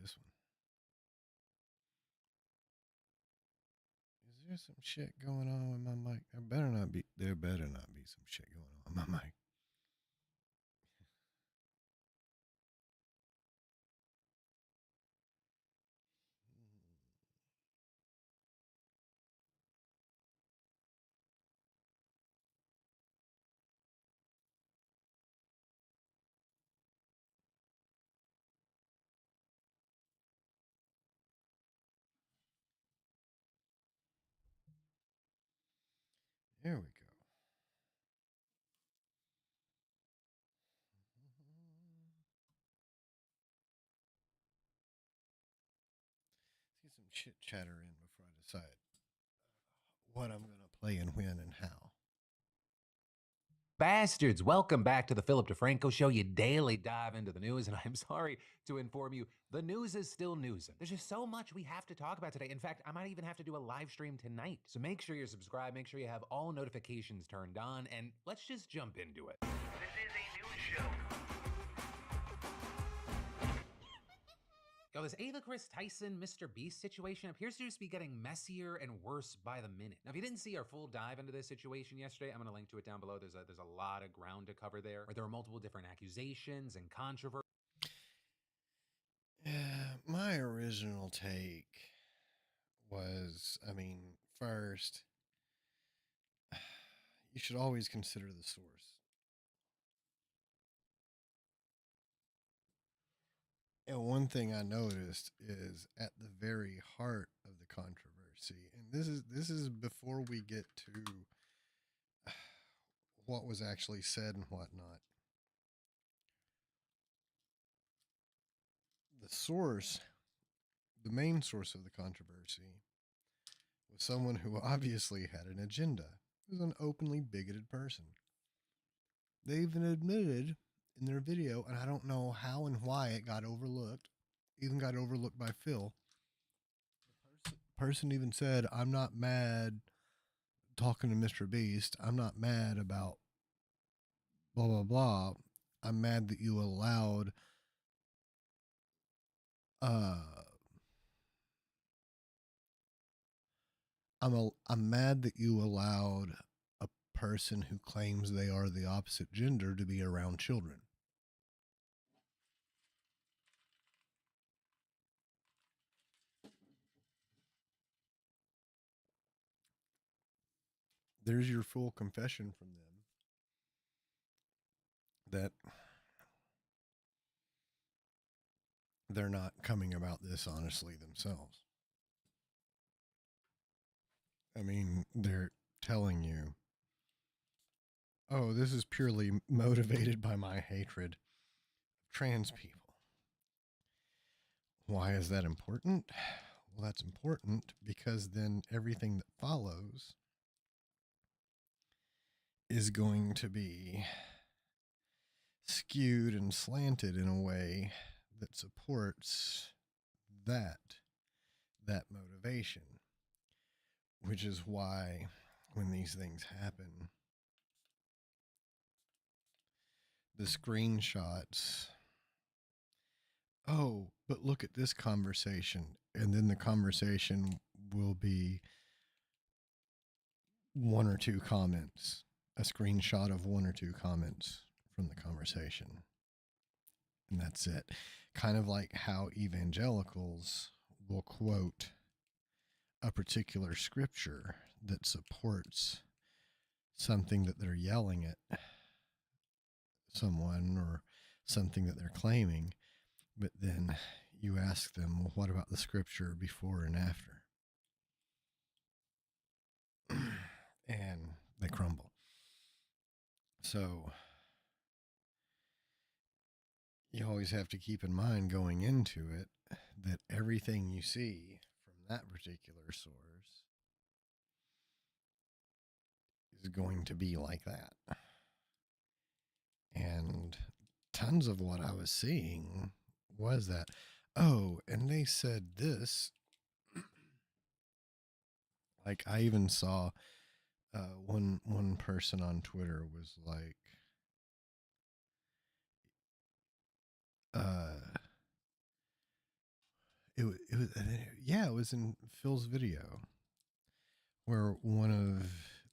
this one. Is there some shit going on with my mic? There better not be. There better not be some shit going on with my mic. There we go. Let's get some shit chatter in before I decide what I'm going to play and when and how. Bastards, welcome back to the Philip DeFranco Show. You daily dive into the news, and I'm sorry to inform you, the news is still newsing. There's just so much we have to talk about today. In fact, I might even have to do a live stream tonight. So make sure you're subscribed, make sure you have all notifications turned on, and let's just jump into it. This is a news show. Yo, this Ava Chris Tyson, Mr. Beast situation appears to just be getting messier and worse by the minute. Now, if you didn't see our full dive into this situation yesterday, I'm going to link to it down below. There's a lot of ground to cover there, where there are multiple different accusations and controversy. Yeah, my original take was, first, you should always consider the source. And one thing I noticed is at the very heart of the controversy, and this is before we get to what was actually said and whatnot. The source, the main source of the controversy, was someone who obviously had an agenda. He was an openly bigoted person. They even admitted in their video, and I don't know how and why it got overlooked, even got overlooked by Phil. The person even said, I'm not mad talking to Mr. Beast. I'm not mad about blah, blah, blah. I'm mad that you allowed uh I'm mad that you allowed a person who claims they are the opposite gender to be around children. There's your full confession from them that they're not coming about this honestly themselves. I mean, they're telling you, oh, this is purely motivated by my hatred of trans people. Why is that important? Well, that's important because then everything that follows is going to be skewed and slanted in a way that supports that motivation, which is why when these things happen, the screenshots, oh, but look at this conversation, and then the conversation will be one or two comments, a screenshot of one or two comments from the conversation. And that's it. Kind of like how evangelicals will quote a particular scripture that supports something that they're yelling at someone or something that they're claiming, but then you ask them, well, what about the scripture before and after? And they crumble. So you always have to keep in mind going into it that everything you see from that particular source is going to be like that. And tons of what I was seeing was that, oh, and they said this. Like I even saw one person on Twitter was like, Yeah, it was in Phil's video where one of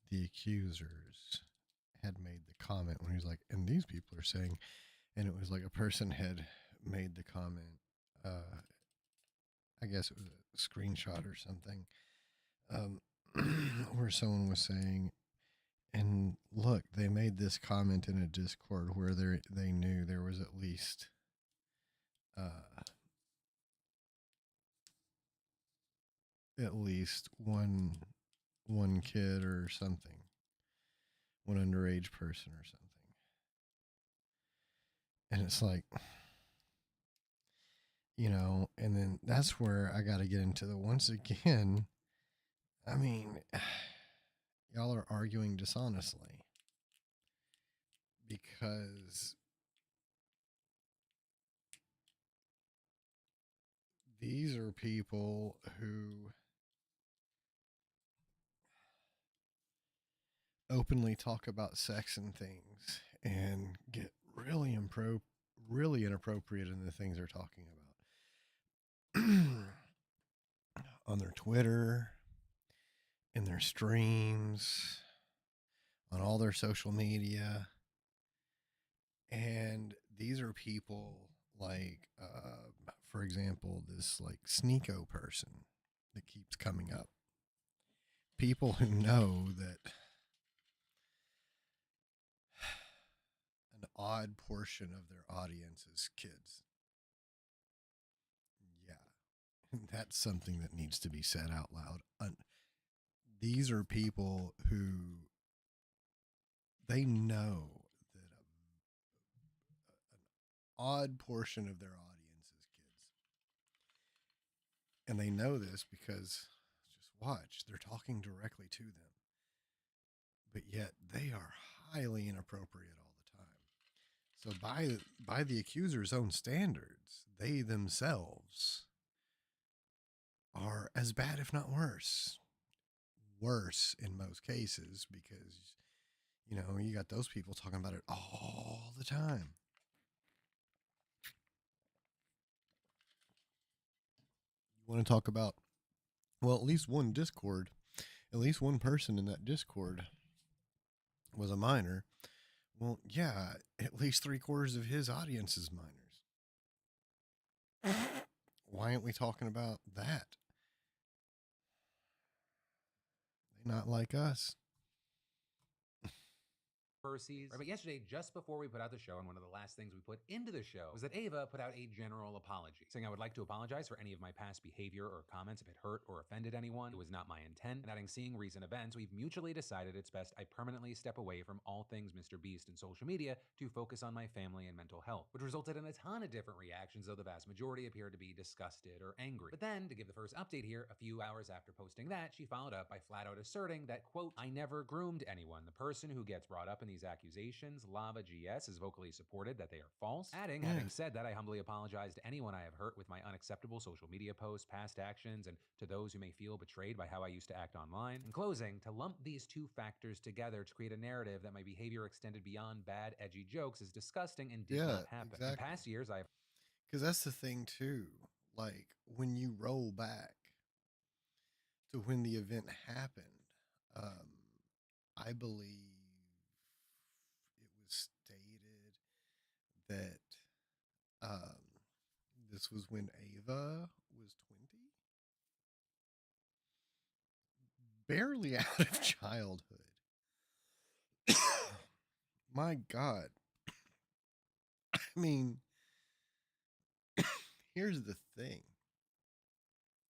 the accusers had made the comment when he was like, and these people are saying, and it was like a person had made the comment. I guess it was a screenshot or something, um, where someone was saying, and look, they made this comment in a Discord where they knew there was uh, at least one kid or something, one underage person or something, and it's like, and then that's where I got to get into the once again. I mean, y'all are arguing dishonestly because these are people who openly talk about sex and things and get really inappropriate in the things they're talking about on their Twitter, in their streams, on all their social media. And these are people like, for example, this like Sneeko person that keeps coming up. People who know that an odd portion of their audience is kids. Yeah, that's something that needs to be said out loud. These are people who they know that an odd portion of their audience is kids. And they know this because just watch, they're talking directly to them. But yet they are highly inappropriate all the time. So by the accuser's own standards, they themselves are as bad, if not worse. Worse in most cases because you got those people talking about it all the time. You want to talk about, well, at least one Discord, at least one person in that Discord was a minor. Well, yeah, at least 3/4 of his audience is minors. Why aren't we talking about that? They not like us. Right, but yesterday, just before we put out the show, and one of the last things we put into the show was that Ava put out a general apology, saying I would like to apologize for any of my past behavior or comments if it hurt or offended anyone. It was not my intent. And adding, seeing recent events, we've mutually decided it's best I permanently step away from all things Mr. Beast and social media to focus on my family and mental health, which resulted in a ton of different reactions, though the vast majority appeared to be disgusted or angry. But then, to give the first update here, a few hours after posting that, she followed up by flat out asserting that, quote, I never groomed anyone. The person who gets brought up in these accusations, Lava GS, is vocally supported that they are false. Adding, having said that, I humbly apologize to anyone I have hurt with my unacceptable social media posts, past actions, and to those who may feel betrayed by how I used to act online. In closing, to lump these two factors together to create a narrative that my behavior extended beyond bad, edgy jokes is disgusting and did not happen. Exactly. In past years, I've... Because that's the thing, too. Like, when you roll back to when the event happened, I believe it was stated that this was when Ava was 20, barely out of childhood. My God. I mean, here's the thing.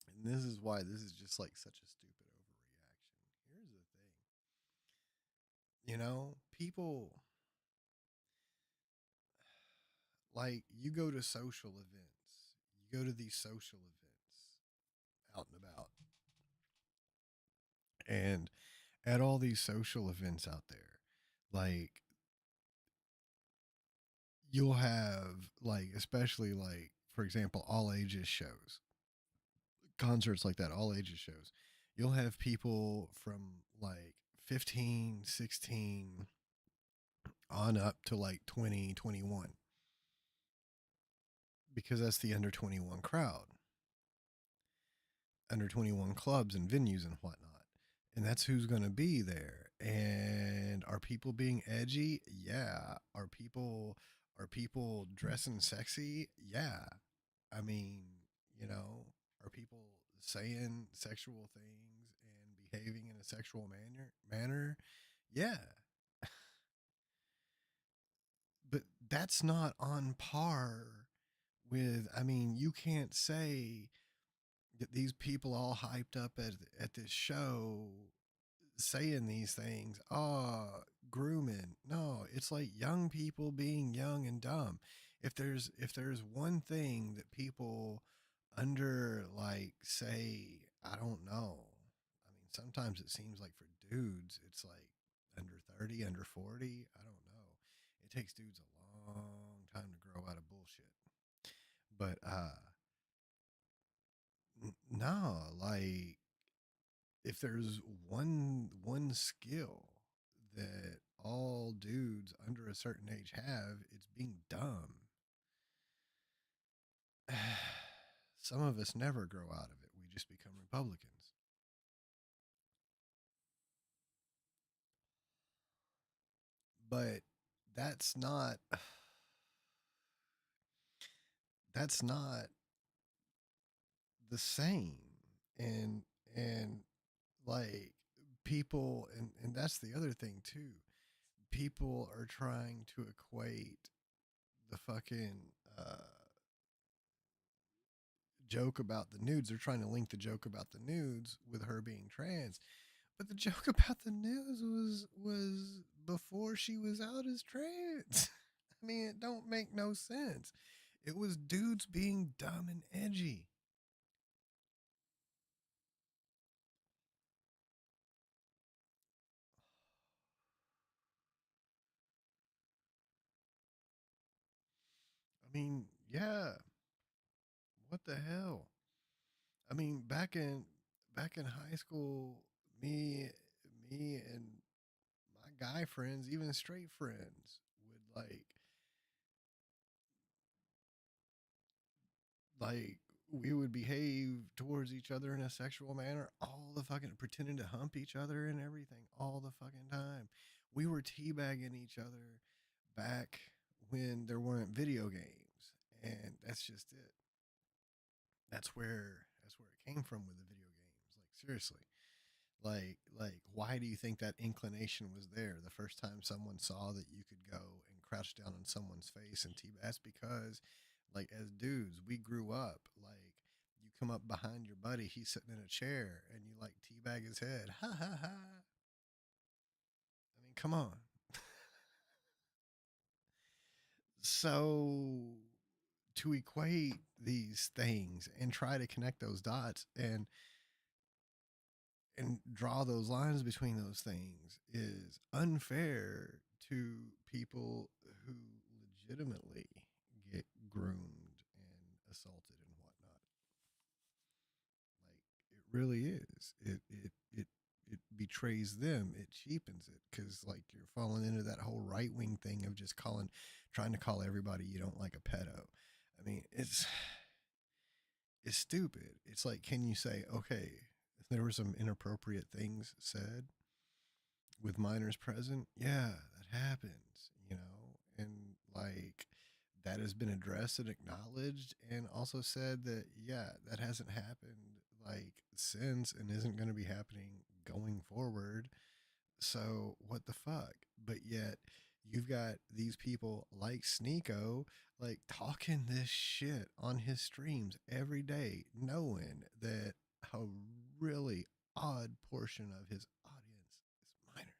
And this is why this is just like such a stupid overreaction. Here's the thing. People like you go to social events, you go to these social events out and about. And at all these social events out there, like you'll have like, especially like, for example, all ages shows, concerts like that, all ages shows. You'll have people from like 15, 16 on up to like 20, 21, because that's the under 21 crowd. under 21 clubs and venues and whatnot. And that's who's going to be there. And are people being edgy? Yeah. Are people dressing sexy? Yeah. I mean, you know, are people saying sexual things and behaving in a sexual manner? Yeah. But that's not on par with, I mean, you can't say that these people all hyped up at this show saying these things, grooming. No, it's like young people being young and dumb. If there's one thing that people under, like, say, I don't know. I mean, sometimes it seems like for dudes it's like under 30, under 40, I don't know. It takes dudes a long time to grow out of bullshit. But no, like, if there's one skill that all dudes under a certain age have, it's being dumb. Some of us never grow out of it. We just become Republicans. But that's not that's not the same. And and like, people, and that's the other thing too. People are trying to equate the fucking joke about the nudes. They're trying to link the joke about the nudes with her being trans. But the joke about the nudes was before she was out as trans. I mean, it don't make no sense. It was dudes being dumb and edgy. I mean, yeah, what the hell? I mean, back in high school, me me and my guy friends, even straight friends, would like we would behave towards each other in a sexual manner all the fucking, pretending to hump each other and everything all the fucking time. We were teabagging each other back when there weren't video games, and that's just it. That's where it came from with the video games. Like, seriously. Like, why do you think that inclination was there the first time someone saw that you could go and crouch down on someone's face and teabag? That's because, like, as dudes, we grew up like, you come up behind your buddy, he's sitting in a chair, and you like teabag his head. Ha ha ha. I mean, come on. So, to equate these things and try to connect those dots and draw those lines between those things is unfair to people who legitimately get groomed and assaulted and whatnot. Like, it really is. It betrays them. It cheapens it because, like, you're falling into that whole right wing thing of just trying to call everybody you don't like a pedo. I mean, it's stupid. It's like, can you say, okay, there were some inappropriate things said with minors present? Yeah, that happens, and, like, that has been addressed and acknowledged, and also said that, yeah, that hasn't happened, like, since, and isn't going to be happening going forward. So what the fuck? But yet you've got these people like Sneeko, like, talking this shit on his streams every day, knowing that a really odd portion of his audience is minors.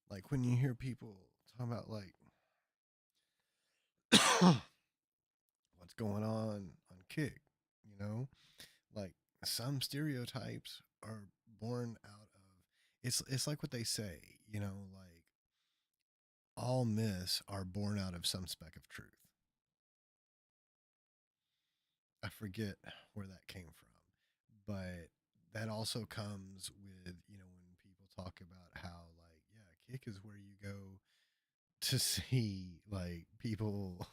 Like, when you hear people talk about, like, what's going on Kick, you know, like, some stereotypes are born out of, it's like what they say, like, all myths are born out of some speck of truth. I forget where that came from, but that also comes with, when people talk about how, like, yeah, Kick is where you go to see, like, people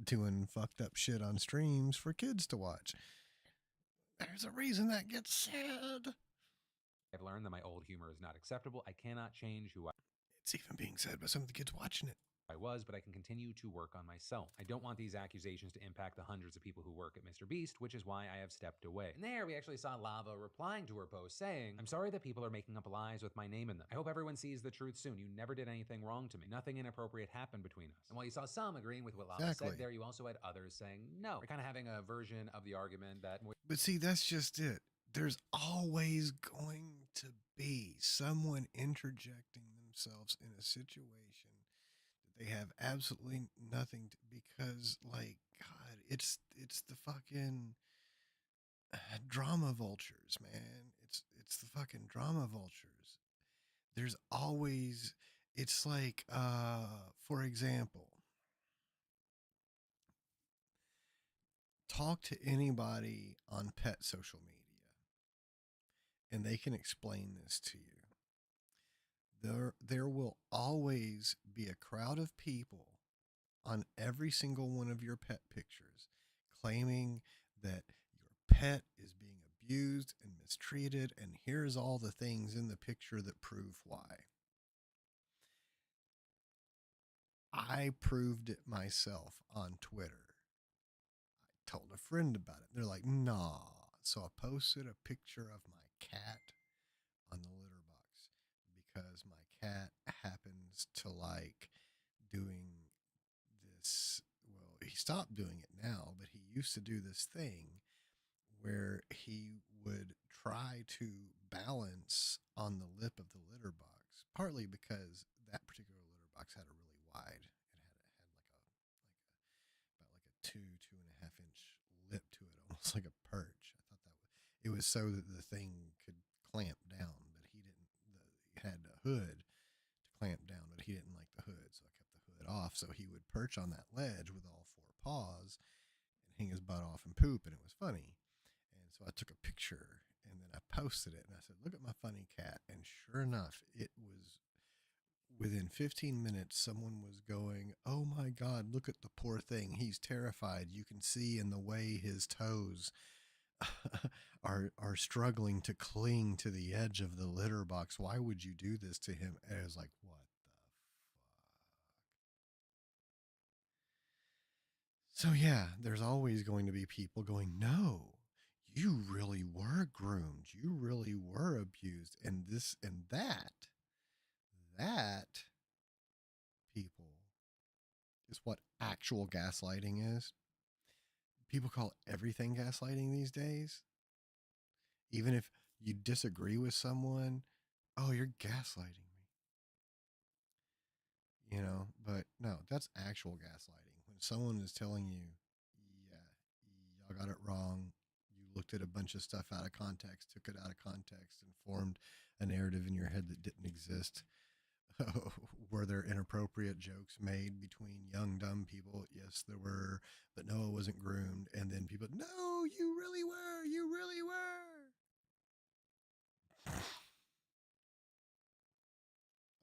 doing fucked up shit on streams for kids to watch. There's a reason that gets said. I've learned that my old humor is not acceptable. I cannot change who It's even being said by some of the kids watching it. I was, but I can continue to work on myself. I don't want these accusations to impact the hundreds of people who work at Mr. Beast, which is why I have stepped away. And there, we actually saw Lava replying to her post saying, I'm sorry that people are making up lies with my name in them. I hope everyone sees the truth soon. You never did anything wrong to me. Nothing inappropriate happened between us. And while you saw some agreeing with what Lava Exactly. said there, you also had others saying no. We're kind of having a version of the argument that... But see, that's just it. There's always going to be someone interjecting themselves in a situation that they have absolutely nothing to, because, like, God, it's the fucking drama vultures, man. It's the fucking drama vultures. There's always, it's like, for example, talk to anybody on pet social media and they can explain this to you. There will always be a crowd of people on every single one of your pet pictures claiming that your pet is being abused and mistreated, and here's all the things in the picture that prove why. I proved it myself on Twitter. I told a friend about it. They're like, nah. So I posted a picture of my cat on the litter box because my cat happens to like doing this. Well, he stopped doing it now, but he used to do this thing where he would try to balance on the lip of the litter box, partly because that particular litter box had a really wide, it had about like a 2.5 inch lip to it, almost like a perch. I thought that it was so that the thing could clamp down, but he didn't. He had a hood to clamp down, but he didn't like the hood, so I kept the hood off. So he would perch on that ledge with all four paws and hang his butt off and poop, and it was funny. And so I took a picture and then I posted it and I said, "Look at my funny cat." And sure enough, it was within 15 minutes, someone was going, "Oh my God, look at the poor thing. He's terrified. You can see in the way his toes are struggling to cling to the edge of the litter box. Why would you do this to him?" And I was like, what the fuck? So yeah, there's always going to be people going, "No, you really were groomed. You really were abused." And this and that people is what actual gaslighting is. People call everything gaslighting these days. Even if you disagree with someone, "Oh, you're gaslighting me." But no, that's actual gaslighting. When someone is telling you, "Yeah, y'all got it wrong. You looked at a bunch of stuff out of context, took it out of context, and formed a narrative in your head that didn't exist." Were there inappropriate jokes made between young, dumb people? Yes, there were, but Noah wasn't groomed. And then people, "No, you really were. You really were."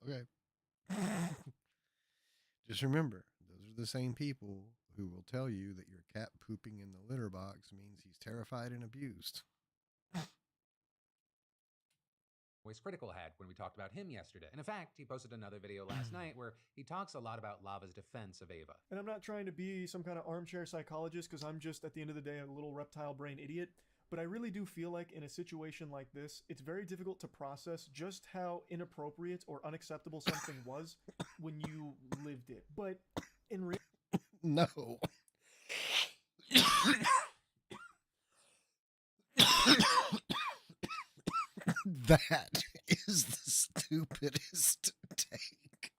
Okay. Just remember, those are the same people who will tell you that your cat pooping in the litter box means he's terrified and abused. Voice Critical had when we talked about him yesterday. And in fact, he posted another video last night where he talks a lot about Lava's defense of Ava. And I'm not trying to be some kind of armchair psychologist because I'm just, at the end of the day, a little reptile brain idiot. But I really do feel like in a situation like this, it's very difficult to process just how inappropriate or unacceptable something was when you lived it. But in No. That is the stupidest take.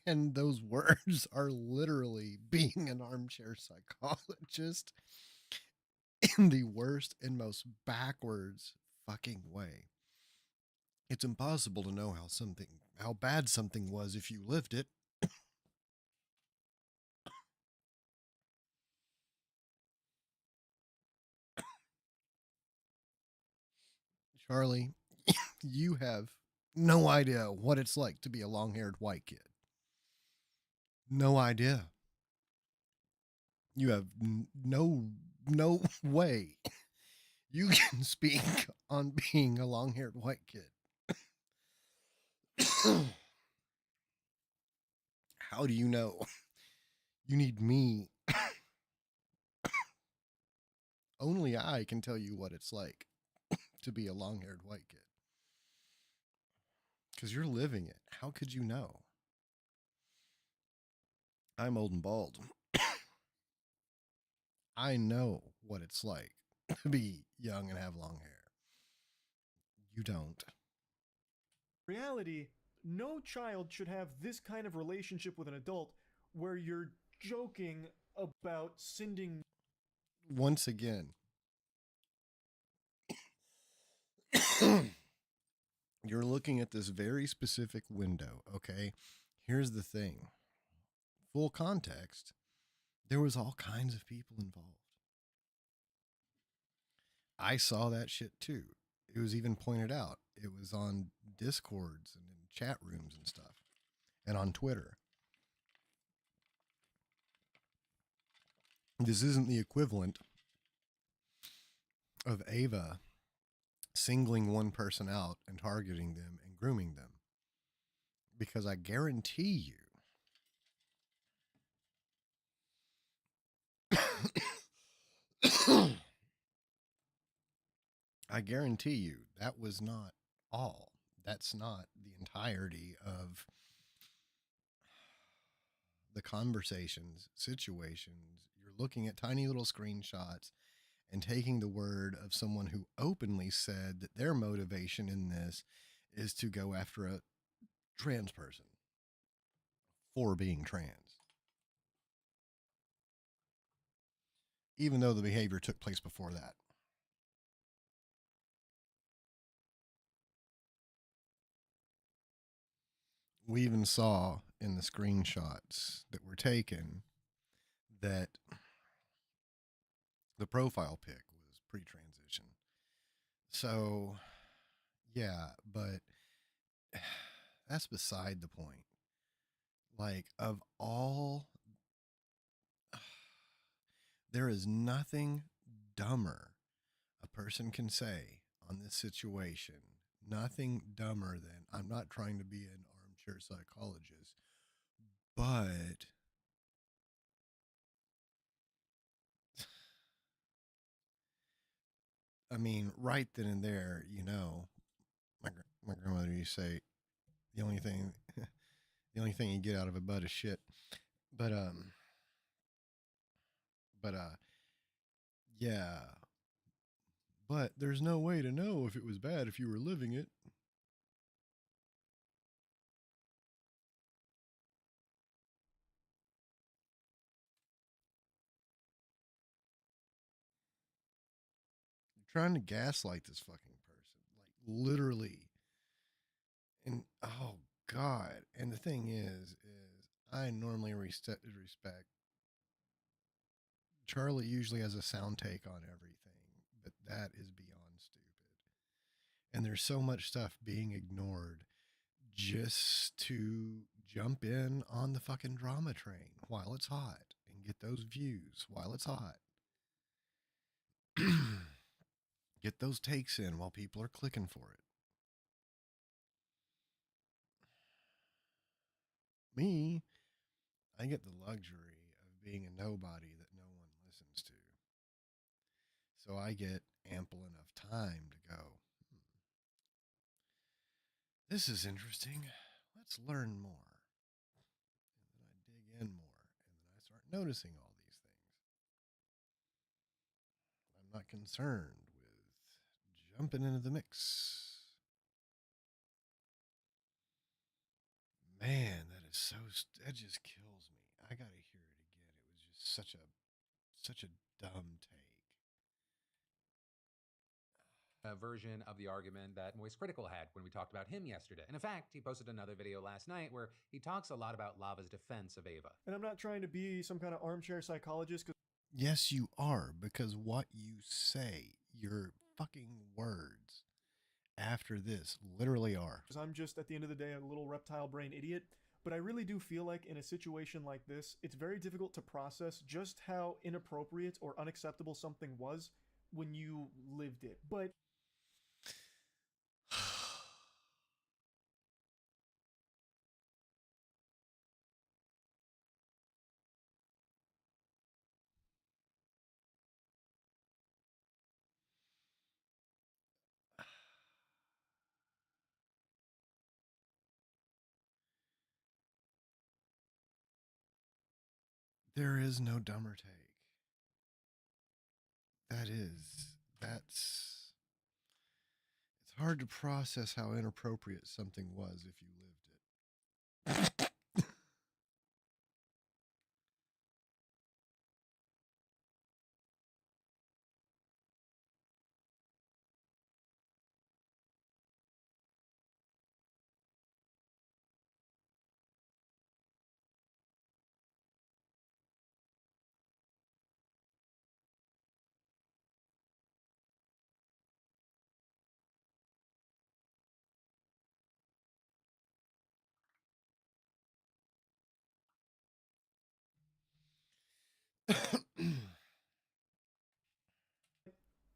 And those words are literally being an armchair psychologist in the worst and most backwards fucking way. It's impossible to know how bad something was if you lived it. Charlie, you have no idea what it's like to be a long-haired white kid. No idea. You have no way you can speak on being a long-haired white kid. How do you know? You need me. Only I can tell you what it's like to be a long-haired white kid. Because you're living it. How could you know? I'm old and bald. I know what it's like to be young and have long hair. You don't. Reality, no child should have this kind of relationship with an adult where you're joking about sending. Once again, you're looking at this very specific window, okay? Here's the thing, full context, there was all kinds of people involved. I saw that shit too. It was even pointed out. It was on Discords and in chat rooms and stuff, and on Twitter. This isn't the equivalent of Ava singling one person out and targeting them and grooming them. Because I guarantee you, I guarantee you that was not all. That's not the entirety of the conversations, situations. You're looking at tiny little screenshots and taking the word of someone who openly said that their motivation in this is to go after a trans person for being trans, even though the behavior took place before that. We even saw in the screenshots that were taken that the profile pic was pre-transition. So, yeah, but that's beside the point. Like, of all, there is nothing dumber a person can say on this situation. Nothing dumber than, I'm not trying to be an armchair psychologist, but I mean, right then and there, my grandmother used to say, the only thing, the only thing you get out of a butt is shit. But but yeah. But there's no way to know if it was bad if you were living it. You're trying to gaslight this fucking person, like literally. And oh god. And the thing is I normally respect. Charlie usually has a sound take on everything, but that is beyond stupid. And there's so much stuff being ignored just to jump in on the fucking drama train while it's hot and get those views while it's hot. Get those takes in while people are clicking for it. Me, I get the luxury of being a nobody that no one listens to. So I get ample enough time to go, this is interesting. Let's learn more. And then I dig in more. And then I start noticing all these things. I'm not concerned with jumping into the mix. Man, that just kills me. I gotta hear it again. It was just such a dumb take. a version of the argument that Moist Critical had when we talked about him yesterday. And in fact, he posted another video last night where he talks a lot about Lava's defense of Ava. And I'm not trying to be some kind of armchair psychologist, because Yes, you are, because what you say, your fucking words after this literally are. I'm just, at the end of the day, a little reptile brain idiot. But I really do feel like in a situation like this, it's very difficult to process just how inappropriate or unacceptable something was when you lived it. But There is no dumber take. That's it's hard to process how inappropriate something was if you lived it.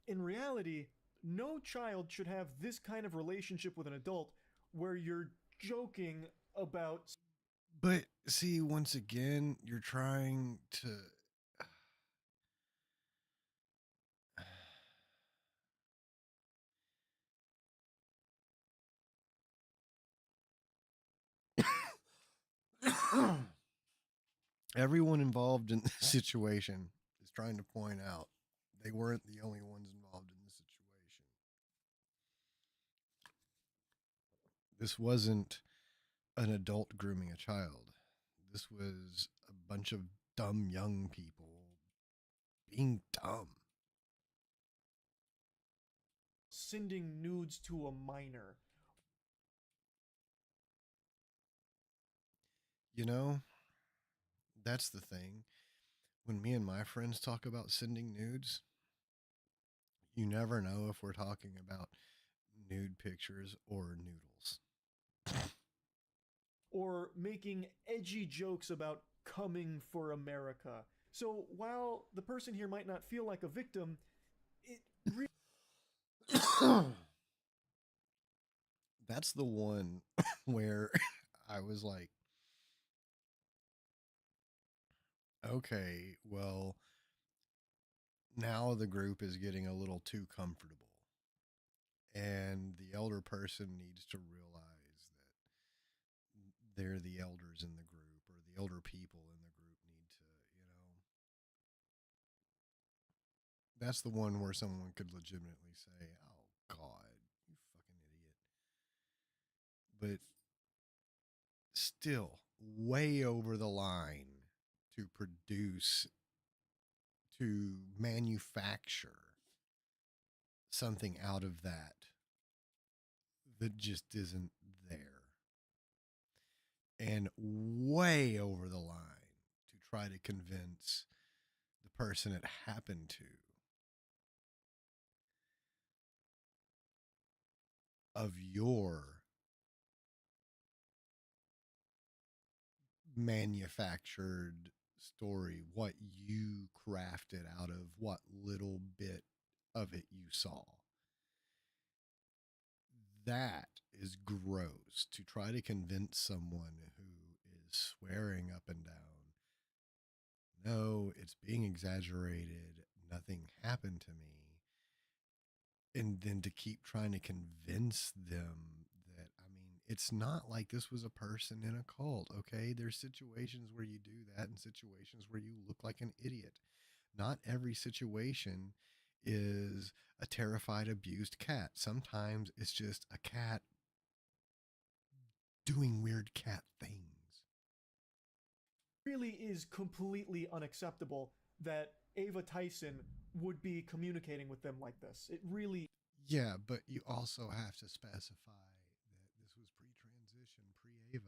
in reality, no child should have this kind of relationship with an adult where you're joking about. But see, once again, you're trying to. Everyone involved in this situation is trying to point out they weren't the only ones involved in the situation. This wasn't an adult grooming a child. This was a bunch of dumb young people being dumb. Sending nudes to a minor. You know, that's the thing. When me and my friends talk about sending nudes, you never know if we're talking about nude pictures or noodles. Or making edgy jokes about coming for America. So while the person here might not feel like a victim, it really That's the one where I was like, okay, well, now the group is getting a little too comfortable. And the elder person needs to realize that they're the elders in the group, or the elder people in the group need to, that's the one where someone could legitimately say, oh, God, you fucking idiot. But still, way over the line to produce, to manufacture something out of that just isn't there. And way over the line to try to convince the person it happened to of your manufactured story, what you crafted out of what little bit of it you saw. That is gross, to try to convince someone who is swearing up and down, no, it's being exaggerated, nothing happened to me. And then to keep trying to convince them that, I mean, it's not like this was a person in a cult, okay? There's situations where you do that and situations where you look like an idiot. Not every situation is a terrified, abused cat. Sometimes it's just a cat doing weird cat things. really is completely unacceptable that Ava Tyson would be communicating with them like this. It really Yeah, but you also have to specify that this was pre-transition, pre-Ava.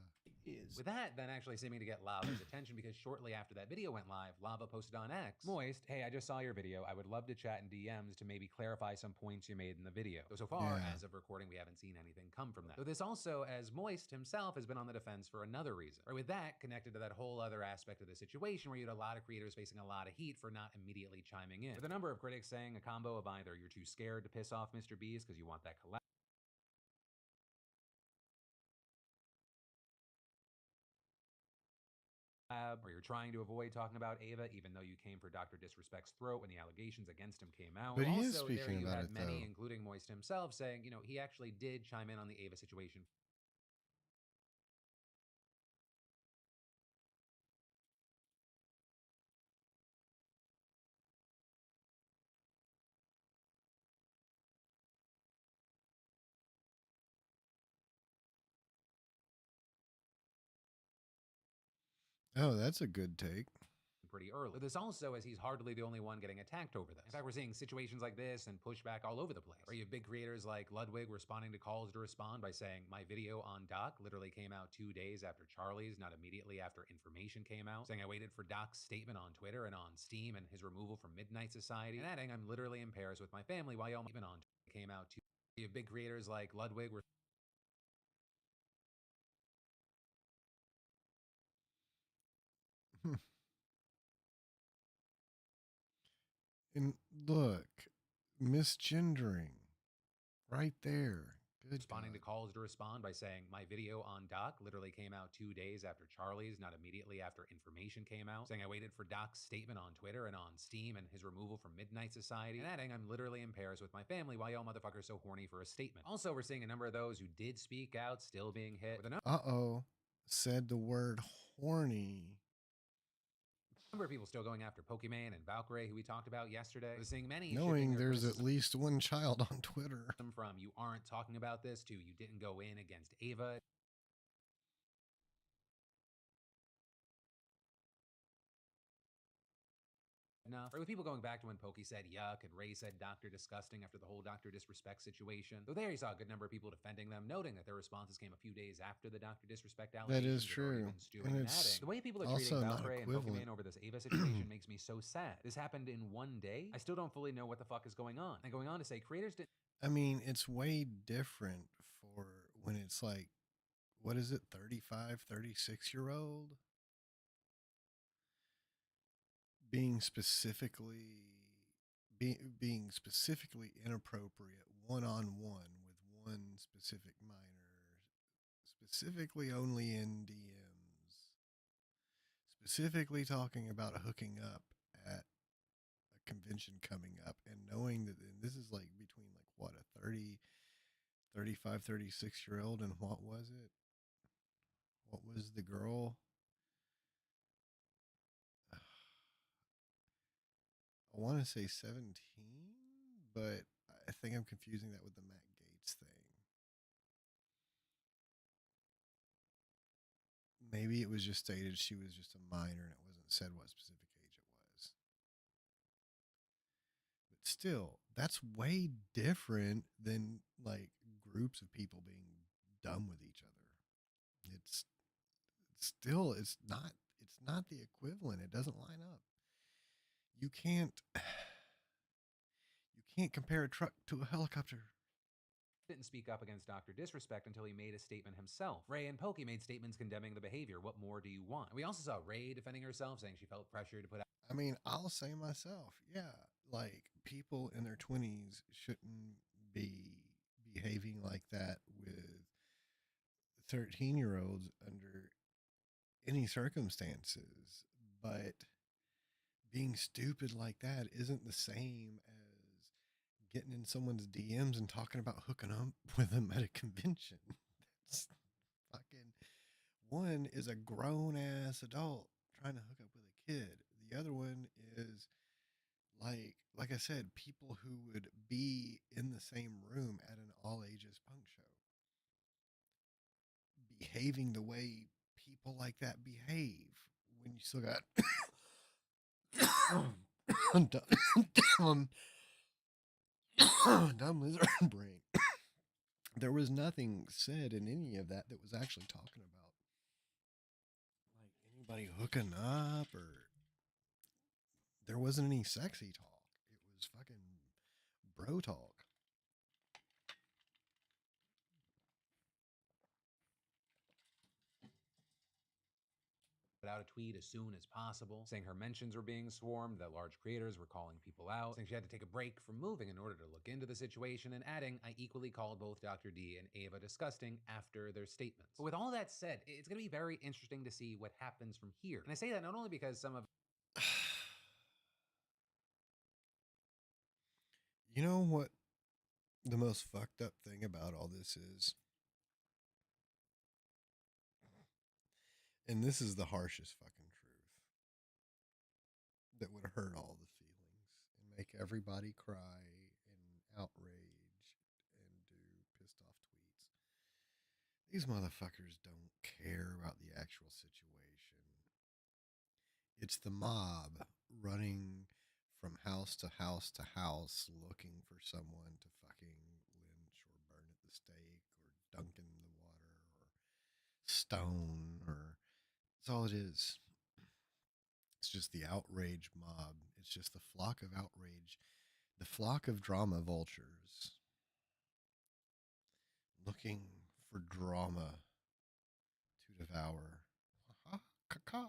Is With that, then actually seeming to get Lava's attention because shortly after that video went live, Lava posted on X, "Moist, hey, I just saw your video. I would love to chat in DMs to maybe clarify some points you made in the video." Though so far, Yeah. as of recording, we haven't seen anything come from that. Though this also, as Moist himself has been on the defense for another reason. Right, with that, connected to that whole other aspect of the situation where you had a lot of creators facing a lot of heat for not immediately chiming in. With a number of critics saying a combo of either you're too scared to piss off Mr. Beast because you want that collab, or you're trying to avoid talking about Ava, even though you came for Dr. Disrespect's throat when the allegations against him came out. But he is Also, there speaking you about had it, many, though. including Moist himself, saying, he actually did chime in on the Ava situation. Oh, that's a good take. Pretty early. This also, as he's hardly the only one getting attacked over this. In fact, we're seeing situations like this and pushback all over the place. Where you have big creators like Ludwig responding to calls to respond by saying, "My video on Doc literally came out 2 days after Charlie's, not immediately after information came out." Saying, "I waited for Doc's statement on Twitter and on Steam and his removal from Midnight Society." And adding, "I'm literally in Paris with my family while y'all even on Twitter came out 2." You have big creators like Ludwig And look, misgendering right there. Good responding to God. calls to respond by saying, "My video on Doc literally came out 2 days after Charlie's, not immediately after information came out." Saying, "I waited for Doc's statement on Twitter and on Steam and his removal from Midnight Society." And adding, "I'm literally in Paris with my family while y'all motherfuckers so horny for a statement." Also, we're seeing a number of those who did speak out still being hit with a Uh-oh. Said the word horny. number of people still going after Pokimane and Valkyrie, who we talked about yesterday. We're seeing many shifting Knowing their there's at criticism least one child on Twitter. from "you aren't talking about this" to "you didn't go in against Ava." Enough. Or with people going back to when Pokey said yuck and Ray said Dr. Disgusting after the whole Dr. Disrespect situation. Though there you saw a good number of people defending them, noting that their responses came a few days after the Dr. Disrespect That allegations is had already true. been stewing And and it's adding. The way people are also treating not Valkyrie and equivalent. Pokemon over this Ava situation makes me so sad. This happened in one day. I still don't fully know what the fuck is going on. And going on to say creators didn't I mean, it's way different for when it's like, what is it, 35, 36-year-old? Being specifically being specifically inappropriate one-on-one with one specific minor, specifically only in DMs, specifically talking about hooking up at a convention coming up, and knowing that and this is like between like what, a 30, 35, 36 year old, and what was it, what was the girl, I want to say 17, but I think I'm confusing that with the Matt Gates thing. Maybe it was just stated she was just a minor and it wasn't said what specific age it was. But still, that's way different than like groups of people being dumb with each other. It's not the equivalent. It doesn't line up. You can't compare a truck to a helicopter. didn't speak up against Dr. Disrespect until he made a statement himself. Ray and Pokey made statements condemning the behavior. What more do you want? We also saw Ray defending herself, saying she felt pressured to put out. I mean, I'll say myself, yeah, like people in their 20s shouldn't be behaving like that with 13-year-olds under any circumstances. But being stupid like that isn't the same as getting in someone's DMs and talking about hooking up with them at a convention. That's fucking, one is a grown ass adult trying to hook up with a kid. The other one is like I said, people who would be in the same room at an all ages punk show, behaving the way people like that behave when you still got dumb dumb lizard brain. There was nothing said in any of that that was actually talking about like anybody hooking up, or there wasn't any sexy talk. It was fucking bro talk. Put out a tweet as soon as possible, saying her mentions were being swarmed, that large creators were calling people out, saying she had to take a break from moving in order to look into the situation, and adding, I equally called both Dr. D and Ava disgusting after their statements. But with all that said, it's going to be very interesting to see what happens from here. And I say that not only because some of You know what the most fucked up thing about all this is? And this is the harshest fucking truth that would hurt all the feelings and make everybody cry and outrage and do pissed off tweets. These motherfuckers don't care about the actual situation. It's the mob running from house to house to house looking for someone to fucking lynch or burn at the stake or dunk in the water or stone, or that's all it is. It's just the outrage mob. It's just the flock of outrage, the flock of drama vultures looking for drama to devour. Ha ha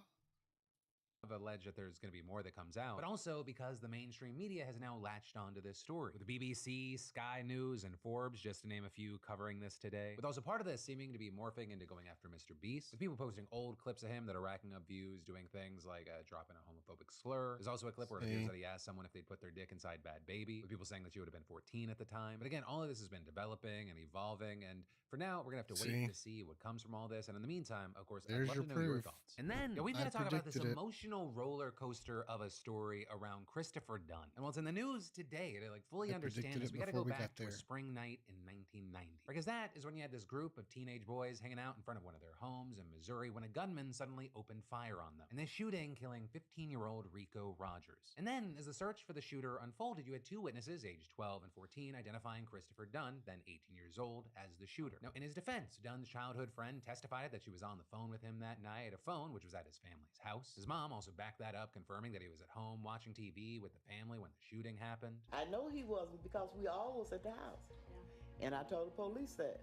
alleged that there's going to be more that comes out, but also because the mainstream media has now latched onto this story. With the BBC, Sky News, and Forbes, just to name a few, covering this today. With also part of this seeming to be morphing into going after Mr. Beast, with people posting old clips of him that are racking up views, doing things like dropping a homophobic slur. There's also a clip where it appears that he asked someone if they'd put their dick inside Bad Baby, with people saying that she would have been 14 at the time. But again, all of this has been developing and evolving, and for now, we're gonna have to wait to see what comes from all this. And in the meantime, of course, I'd love to know your thoughts. And then we've got to talk about this emotional roller coaster of a story around Christopher Dunn. And while it's in the news today, to like fully understand this, we got to go back to a spring night in 1990, because that is when you had this group of teenage boys hanging out in front of one of their homes in Missouri when a gunman suddenly opened fire on them. And this shooting killing 15-year-old Rico Rogers. And then, as the search for the shooter unfolded, you had two witnesses, aged 12 and 14, identifying Christopher Dunn, then 18 years old, as the shooter. Now, in his defense, Dunn's childhood friend testified that she was on the phone with him that night, a phone which was at his family's house. His mom also backed that up, confirming that he was at home watching TV with the family when the shooting happened. I know he wasn't because we all was at the house. Yeah. And I told the police that.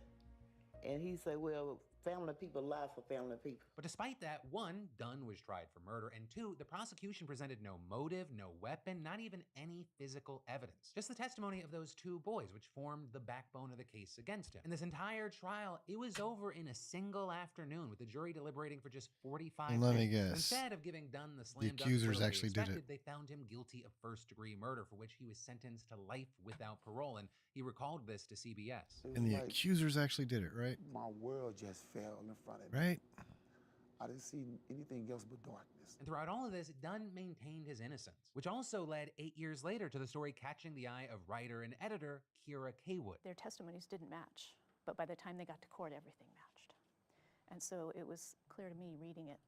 And he said, well, family people lie for family people. But despite that, one, Dunn was tried for murder, and two, the prosecution presented no motive, no weapon, not even any physical evidence. Just the testimony of those two boys, which formed the backbone of the case against him. And this entire trial, it was over in a single afternoon, with the jury deliberating for just 45 minutes. Let me guess. Instead of giving Dunn the slam dunk accusers they actually expected, did it. They found him guilty of first-degree murder, for which he was sentenced to life without parole, and he recalled this to CBS. And the accusers actually did it, right? My world just fell in front of me. Right? I didn't see anything else but darkness. And throughout all of this, Dunn maintained his innocence, which also led 8 years later to the story catching the eye of writer and editor Kira Kaywood. Their testimonies didn't match, but by the time they got to court, everything matched. And so it was clear to me reading it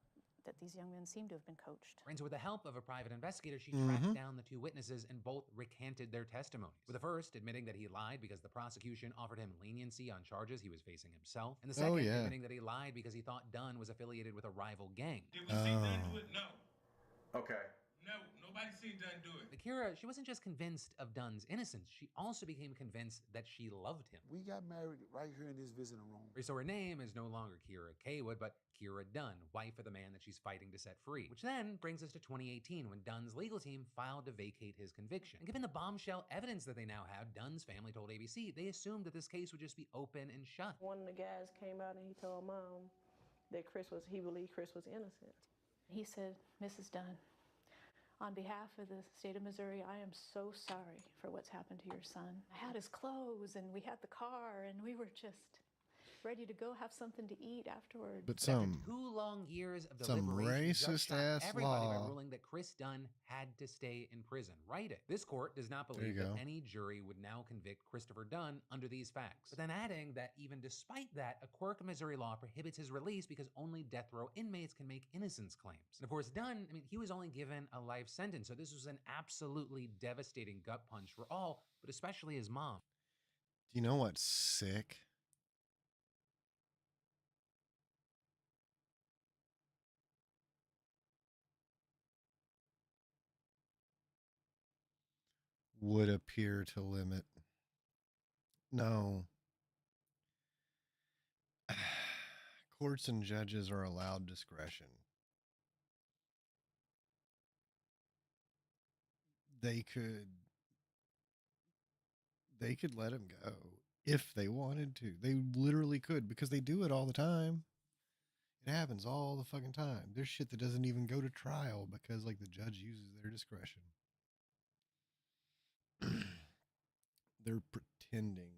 that these young men seemed to have been coached. And so with the help of a private investigator, she tracked down the two witnesses, and both recanted their testimonies. With the first admitting that he lied because the prosecution offered him leniency on charges he was facing himself, and the second admitting that he lied because he thought Dunn was affiliated with a rival gang. Did we see Dunn do it? No. Okay. No, nobody seen Dunn do it. But Kira, she wasn't just convinced of Dunn's innocence, she also became convinced that she loved him. We got married right here in this visiting room. So her name is no longer Kira Kaywood, but Kira Dunn, wife of the man that she's fighting to set free. Which then brings us to 2018, when Dunn's legal team filed to vacate his conviction. And given the bombshell evidence that they now have, Dunn's family told ABC they assumed that this case would just be open and shut. One of the guys came out and he told Mom that he believed Chris was innocent. He said, Mrs. Dunn, on behalf of the state of Missouri, I am so sorry for what's happened to your son. I had his clothes and we had the car and we were just, ready to go have something to eat afterwards. But After some 2 long years of some deliberation, the judge racist shocked ass everybody by law. ruling that Chris Dunn had to stay in prison. Write it. This court does not There you believe that go. any jury would now convict Christopher Dunn under these facts. But then adding that even despite that, a quirk of Missouri law prohibits his release because only death row inmates can make innocence claims. And of course, Dunn, he was only given a life sentence, so this was an absolutely devastating gut punch for all, but especially his mom. Do you know what's sick? Would appear to limit. No. Courts and judges are allowed discretion. They could let him go if they wanted to. They literally could because they do it all the time. It happens all the fucking time. There's shit that doesn't even go to trial because like the judge uses their discretion. They're pretending.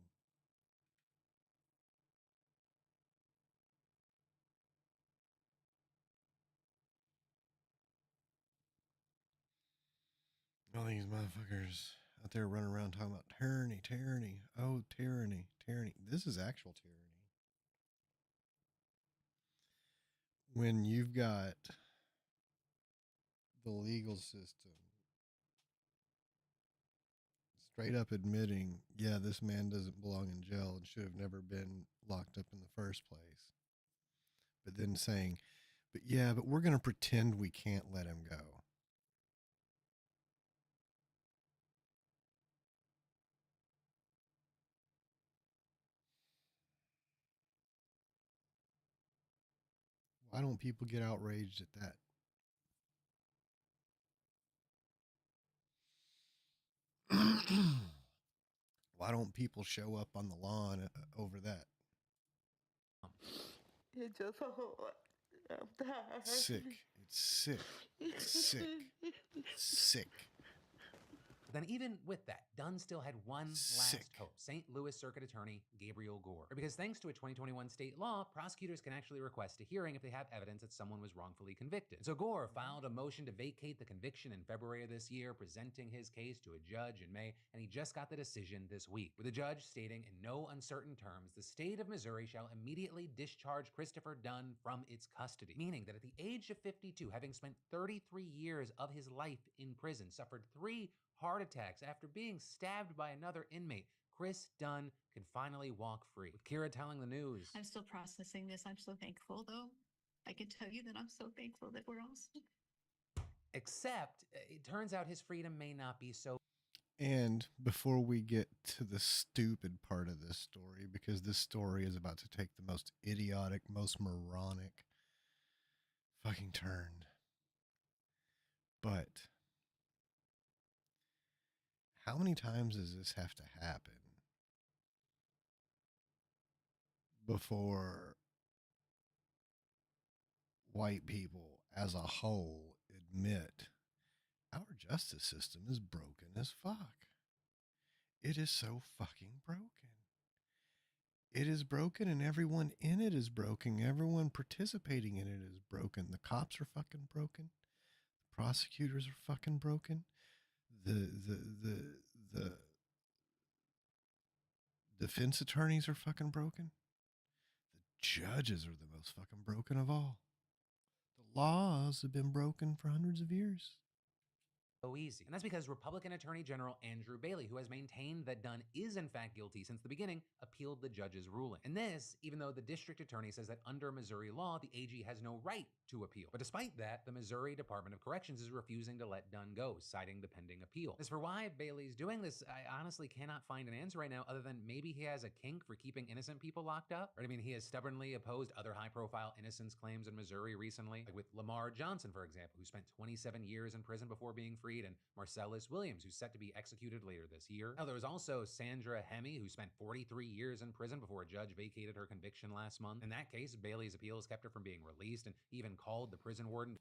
All these motherfuckers out there running around talking about tyranny, tyranny. Oh, tyranny, tyranny. This is actual tyranny. When you've got the legal system straight up admitting, yeah, this man doesn't belong in jail and should have never been locked up in the first place. But then saying, but yeah, but we're going to pretend we can't let him go. Why don't people get outraged at that? Why don't people show up on the lawn over that? It's just hard. I'm tired. Sick. It's sick. Sick. Sick. But then even with that, Dunn still had one last Sick. hope. St. Louis Circuit Attorney Gabriel Gore. Because thanks to a 2021 state law, prosecutors can actually request a hearing if they have evidence that someone was wrongfully convicted. So Gore filed a motion to vacate the conviction in February of this year, presenting his case to a judge in May, and he just got the decision this week, with the judge stating in no uncertain terms, the state of Missouri shall immediately discharge Christopher Dunn from its custody. Meaning that at the age of 52, having spent 33 years of his life in prison, suffered 3 heart attacks after being stabbed by another inmate, Chris Dunn can finally walk free. With Kira telling the news. I'm still processing this. I'm so thankful, though. I can tell you that I'm so thankful that we're all still. Except, it turns out his freedom may not be so. And before we get to the stupid part of this story, because this story is about to take the most idiotic, most moronic fucking turn. But how many times does this have to happen before white people as a whole admit our justice system is broken as fuck? It is so fucking broken. It is broken and everyone in it is broken. Everyone participating in it is broken. The cops are fucking broken. The prosecutors are fucking broken. The defense attorneys are fucking broken. The judges are the most fucking broken of all. The laws have been broken for hundreds of years. So easy. And that's because Republican Attorney General Andrew Bailey, who has maintained that Dunn is in fact guilty since the beginning, appealed the judge's ruling. And this, even though the district attorney says that under Missouri law, the AG has no right to appeal. But despite that, the Missouri Department of Corrections is refusing to let Dunn go, citing the pending appeal. As for why Bailey's doing this, I honestly cannot find an answer right now other than maybe he has a kink for keeping innocent people locked up. Right? He has stubbornly opposed other high-profile innocence claims in Missouri recently, like with Lamar Johnson, for example, who spent 27 years in prison before being freed, and Marcellus Williams, who's set to be executed later this year. Now, there was also Sandra Hemme, who spent 43 years in prison before a judge vacated her conviction last month. In that case, Bailey's appeals kept her from being released and even called the prison warden.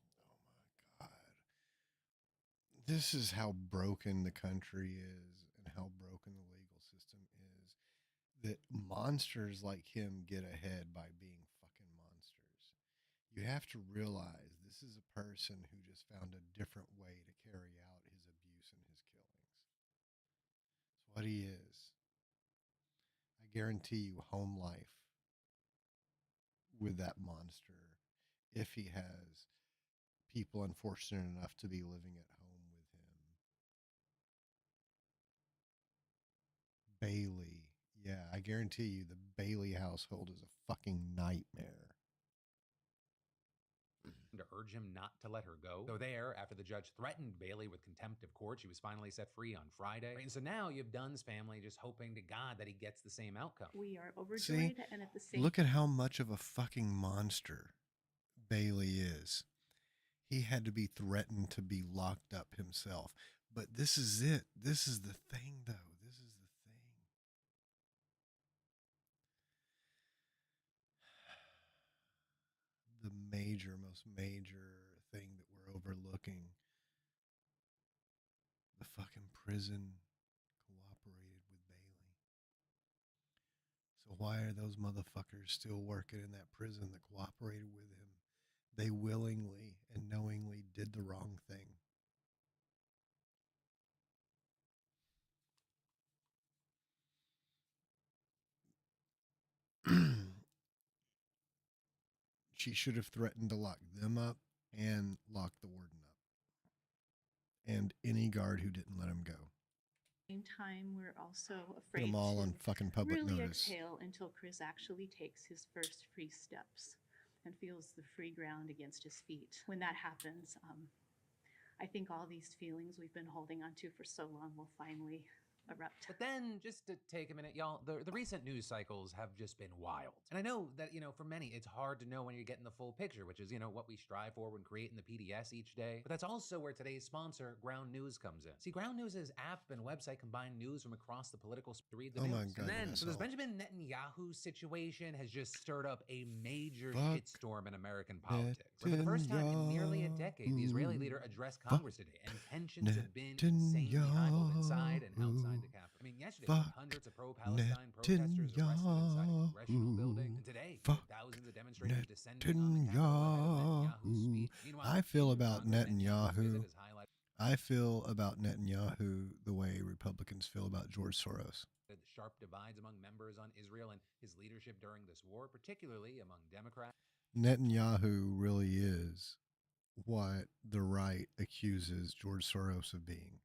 Oh my God. This is how broken the country is and how broken the legal system is. that monsters like him get ahead by being fucking monsters. You have to realize this is a person who just found a different way to carry out his abuse and his killings. It's what he is. I guarantee you home life with that monster, if he has people unfortunate enough to be living at home with him. Bailey. Yeah, I guarantee you the Bailey household is a fucking nightmare. To urge him not to let her go. So there, after the judge threatened Bailey with contempt of court, she was finally set free on Friday. And so now you have Dunn's family just hoping to God that he gets the same outcome. We are overjoyed. See, and at the same look at how much of a fucking monster Bailey is. He had to be threatened to be locked up himself. But this is it. This is the thing, though. This is the thing. The most major thing that we're overlooking. The fucking prison cooperated with Bailey. So why are those motherfuckers still working in that prison that cooperated with him? They willingly and knowingly did the wrong thing. She should have threatened to lock them up and lock the warden up. And any guard who didn't let him go. same time, we're also Put afraid them all to on fucking public really notice. exhale until Chris actually takes his first free steps and feels the free ground against his feet. When that happens, I think all these feelings we've been holding on to for so long will finally erupt. But then, just to take a minute, y'all, the recent news cycles have just been wild. And I know that, for many, it's hard to know when you're getting the full picture, which is, what we strive for when creating the PDS each day. But that's also where today's sponsor, Ground News, comes in. See, Ground News' app and website combine news from across the political to read the Oh news. my And then, goodness, so this oh. Benjamin Netanyahu situation has just stirred up a major Fuck shitstorm in American politics. Where for the first time in nearly a decade, the Israeli leader addressed Congress today, and tensions have been insanely high both inside and outside the Capitol. I mean, yesterday, there were hundreds of pro-Palestine protesters arrested inside a congressional building. And today, thousands of demonstrators descending on the Capitol ahead of Netanyahu's speech. Meanwhile, I feel about Congress Netanyahu. visit is highlighted. I feel about Netanyahu the way Republicans feel about George Soros. The sharp divides among members on Israel and his leadership during this war, particularly among Democrats. Netanyahu really is what the right accuses George Soros of being.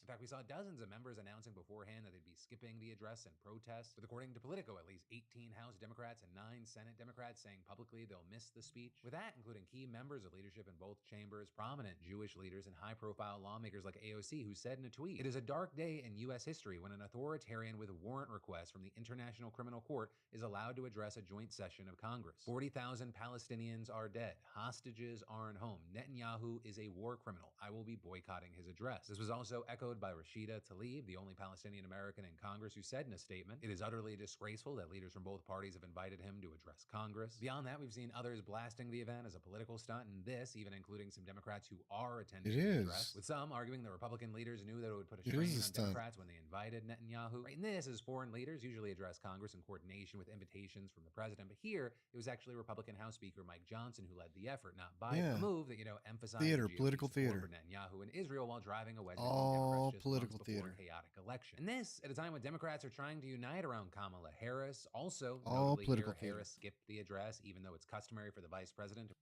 In fact, we saw dozens of members announcing beforehand that they'd be skipping the address and protest. With, according to Politico, at least 18 House Democrats and 9 Senate Democrats saying publicly they'll miss the speech. With that, including key members of leadership in both chambers, prominent Jewish leaders, and high-profile lawmakers like AOC, who said in a tweet, "It is a dark day in U.S. history when an authoritarian with a warrant request from the International Criminal Court is allowed to address a joint session of Congress. 40,000 Palestinians are dead. Hostages aren't home. Netanyahu is a war criminal. I will be boycotting his address." This was also echoed by Rashida Tlaib, the only Palestinian American in Congress, who said in a statement, "It is utterly disgraceful that leaders from both parties have invited him to address Congress." Beyond that, we've seen others blasting the event as a political stunt, and this even including some Democrats who are attending the address, with some arguing the Republican leaders knew that it would put a strain on Democrats when they invited Netanyahu. Right, and this is foreign leaders usually address Congress in coordination with invitations from the president, but here it was actually Republican House Speaker Mike Johnson who led the effort, not Biden. A move that, emphasized theater, the political theater for Netanyahu in Israel while driving a wedge all between Democrats just political months before theater. a chaotic election. And this at a time when Democrats are trying to unite around Kamala Harris. Also, all notably political here, theater. Harris skipped the address, even though it's customary for the vice president.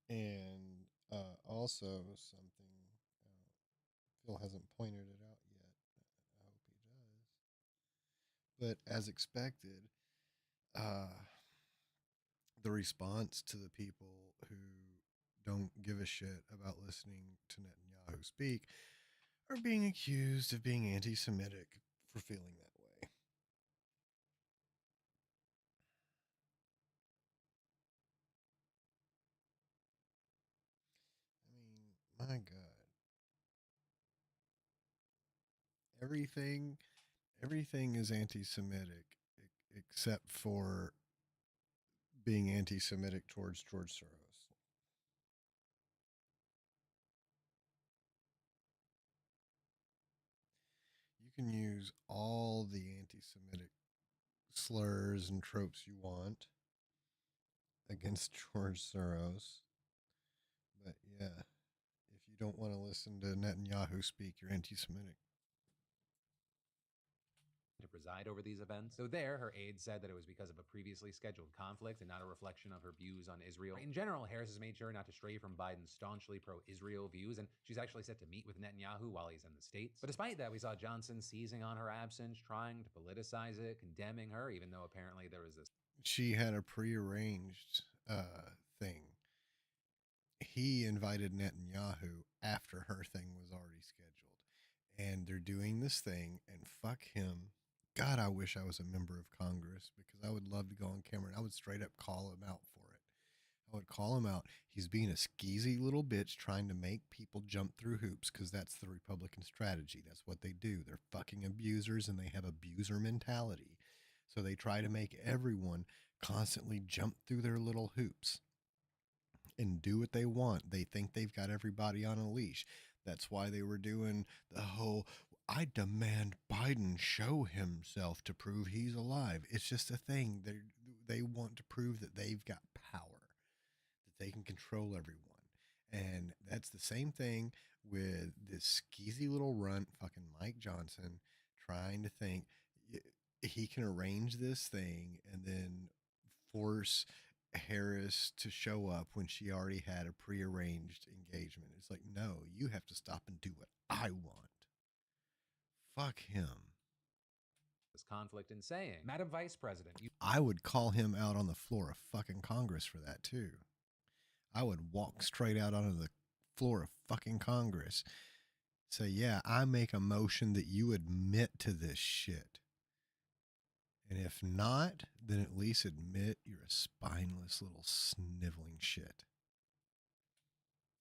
And also something Phil hasn't pointed it out yet. I hope he does. But as expected, the response to the people who don't give a shit about listening to Netanyahu speak are being accused of being anti-Semitic for feeling that way. I mean, my God. Everything is anti-Semitic except for being anti-Semitic towards George Soros. You can use all the anti-Semitic slurs and tropes you want against George Soros. But yeah, if you don't want to listen to Netanyahu speak, you're anti-Semitic. To preside over these events. So there, her aide said that it was because of a previously scheduled conflict and not a reflection of her views on Israel. In general, Harris has made sure not to stray from Biden's staunchly pro-Israel views, and she's actually set to meet with Netanyahu while he's in the States. But despite that, we saw Johnson seizing on her absence, trying to politicize it, condemning her, even though apparently there was this. She had a prearranged thing. He invited Netanyahu after her thing was already scheduled. And they're doing this thing, and fuck him. God, I wish I was a member of Congress because I would love to go on camera and I would straight up call him out for it. I would call him out. He's being a skeezy little bitch trying to make people jump through hoops because that's the Republican strategy. That's what they do. They're fucking abusers and they have abuser mentality. So they try to make everyone constantly jump through their little hoops and do what they want. They think they've got everybody on a leash. That's why they were doing the whole, I demand Biden show himself to prove he's alive. It's just a thing. They want to prove that they've got power, that they can control everyone. And that's the same thing with this skeezy little runt, fucking Mike Johnson, trying to think he can arrange this thing and then force Harris to show up when she already had a prearranged engagement. It's like, no, you have to stop and do what I want. Fuck him. This conflict and saying, Madam Vice President, I would call him out on the floor of fucking Congress for that too. I would walk straight out onto the floor of fucking Congress. Say, yeah, I make a motion that you admit to this shit. And if not, then at least admit you're a spineless little sniveling shit.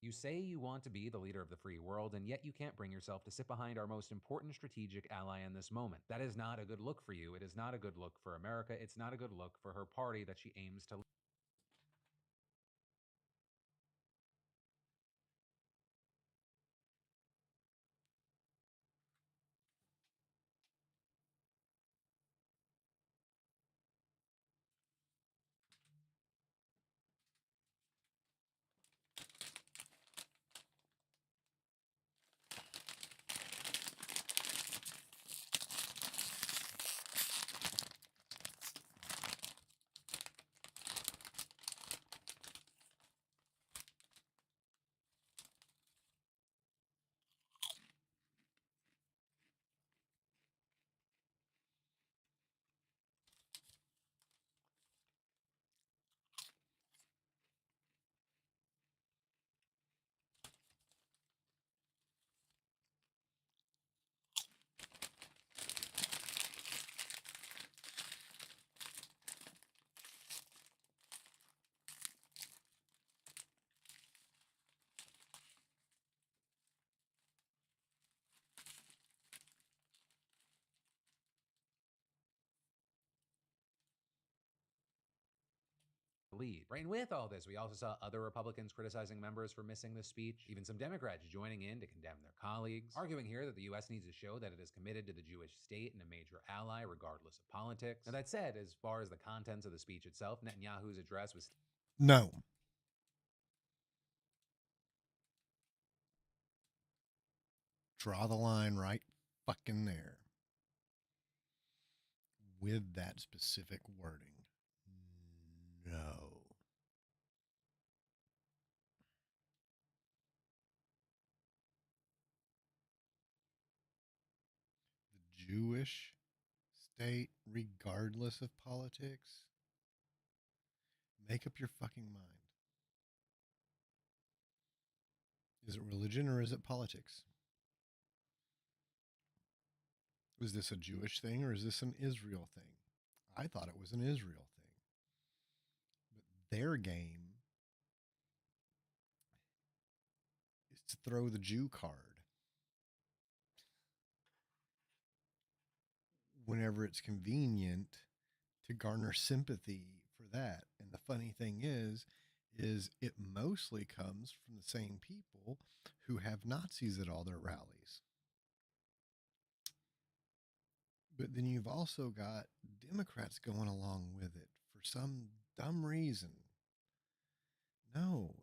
You say you want to be the leader of the free world, and yet you can't bring yourself to sit behind our most important strategic ally in this moment. That is not a good look for you. It is not a good look for America. It's not a good look for her party that she aims to lead. Right, and with all this, we also saw other Republicans criticizing members for missing this speech, even some Democrats joining in to condemn their colleagues, arguing here that the U.S. needs to show that it is committed to the Jewish state and a major ally regardless of politics. Now, that said, as far as the contents of the speech itself, Netanyahu's address was No. Draw the line right fucking there with that specific wording. No. The Jewish state, regardless of politics, make up your fucking mind. Is it religion or is it politics? Was this a Jewish thing or is this an Israel thing? I thought it was an Israel thing. But their game is to throw the Jew card whenever it's convenient to garner sympathy for that. And the funny thing is it mostly comes from the same people who have Nazis at all their rallies. But then you've also got Democrats going along with it for some dumb reason. No,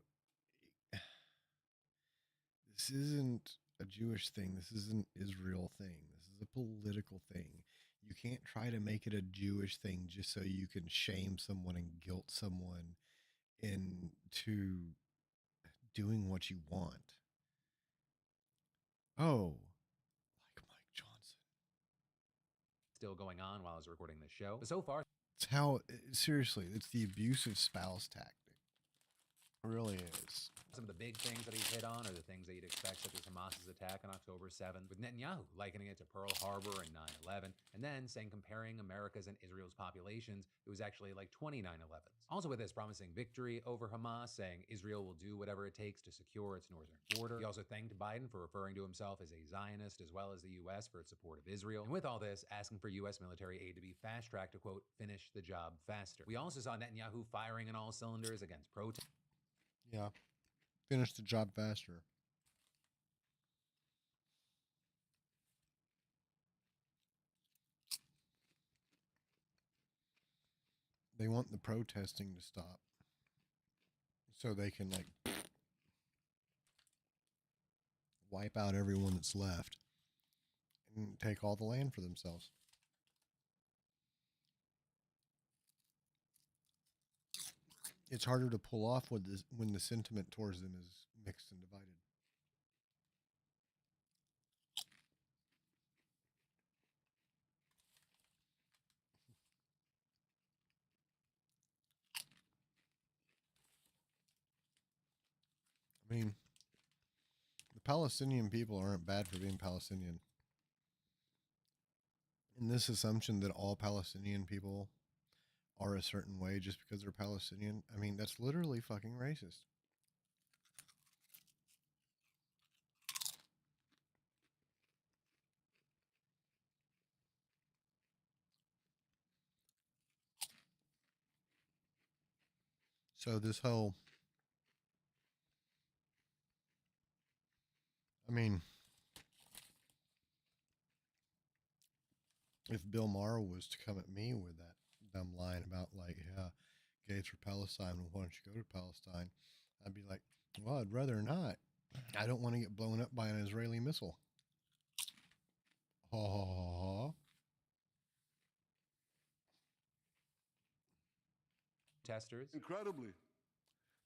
this isn't a Jewish thing. This is an Israel thing. This is a political thing. You can't try to make it a Jewish thing just so you can shame someone and guilt someone into doing what you want. Oh, like Mike Johnson. Still going on while I was recording this show. But so far, It's how, seriously, it's the abusive spouse tactic. It really is. some of the big things that he's hit on are the things that you'd expect, such as Hamas's attack on October 7th, with Netanyahu likening it to Pearl Harbor and 9/11, and then saying comparing America's and Israel's populations, it was actually like 20 9/11s. Also with this, promising victory over Hamas, saying Israel will do whatever it takes to secure its northern border. He also thanked Biden for referring to himself as a Zionist, as well as the U.S. for its support of Israel. And with all this, asking for U.S. military aid to be fast-tracked to, quote, finish the job faster. We also saw Netanyahu firing on all cylinders against protest. Yeah. Finish the job faster. They want the protesting to stop so they can, like, wipe out everyone that's left and take all the land for themselves. It's harder to pull off when the sentiment towards them is mixed and divided. I mean, the Palestinian people aren't bad for being Palestinian. And this assumption that all Palestinian people are a certain way just because they're Palestinian, I mean, that's literally fucking racist. So this whole, I mean, if Bill Maher was to come at me with that dumb line about, like, yeah, gays for Palestine, well, why don't you go to Palestine? I'd be like, well, I'd rather not. I don't want to get blown up by an Israeli missile. Ha ha ha ha. Protesters. Incredibly,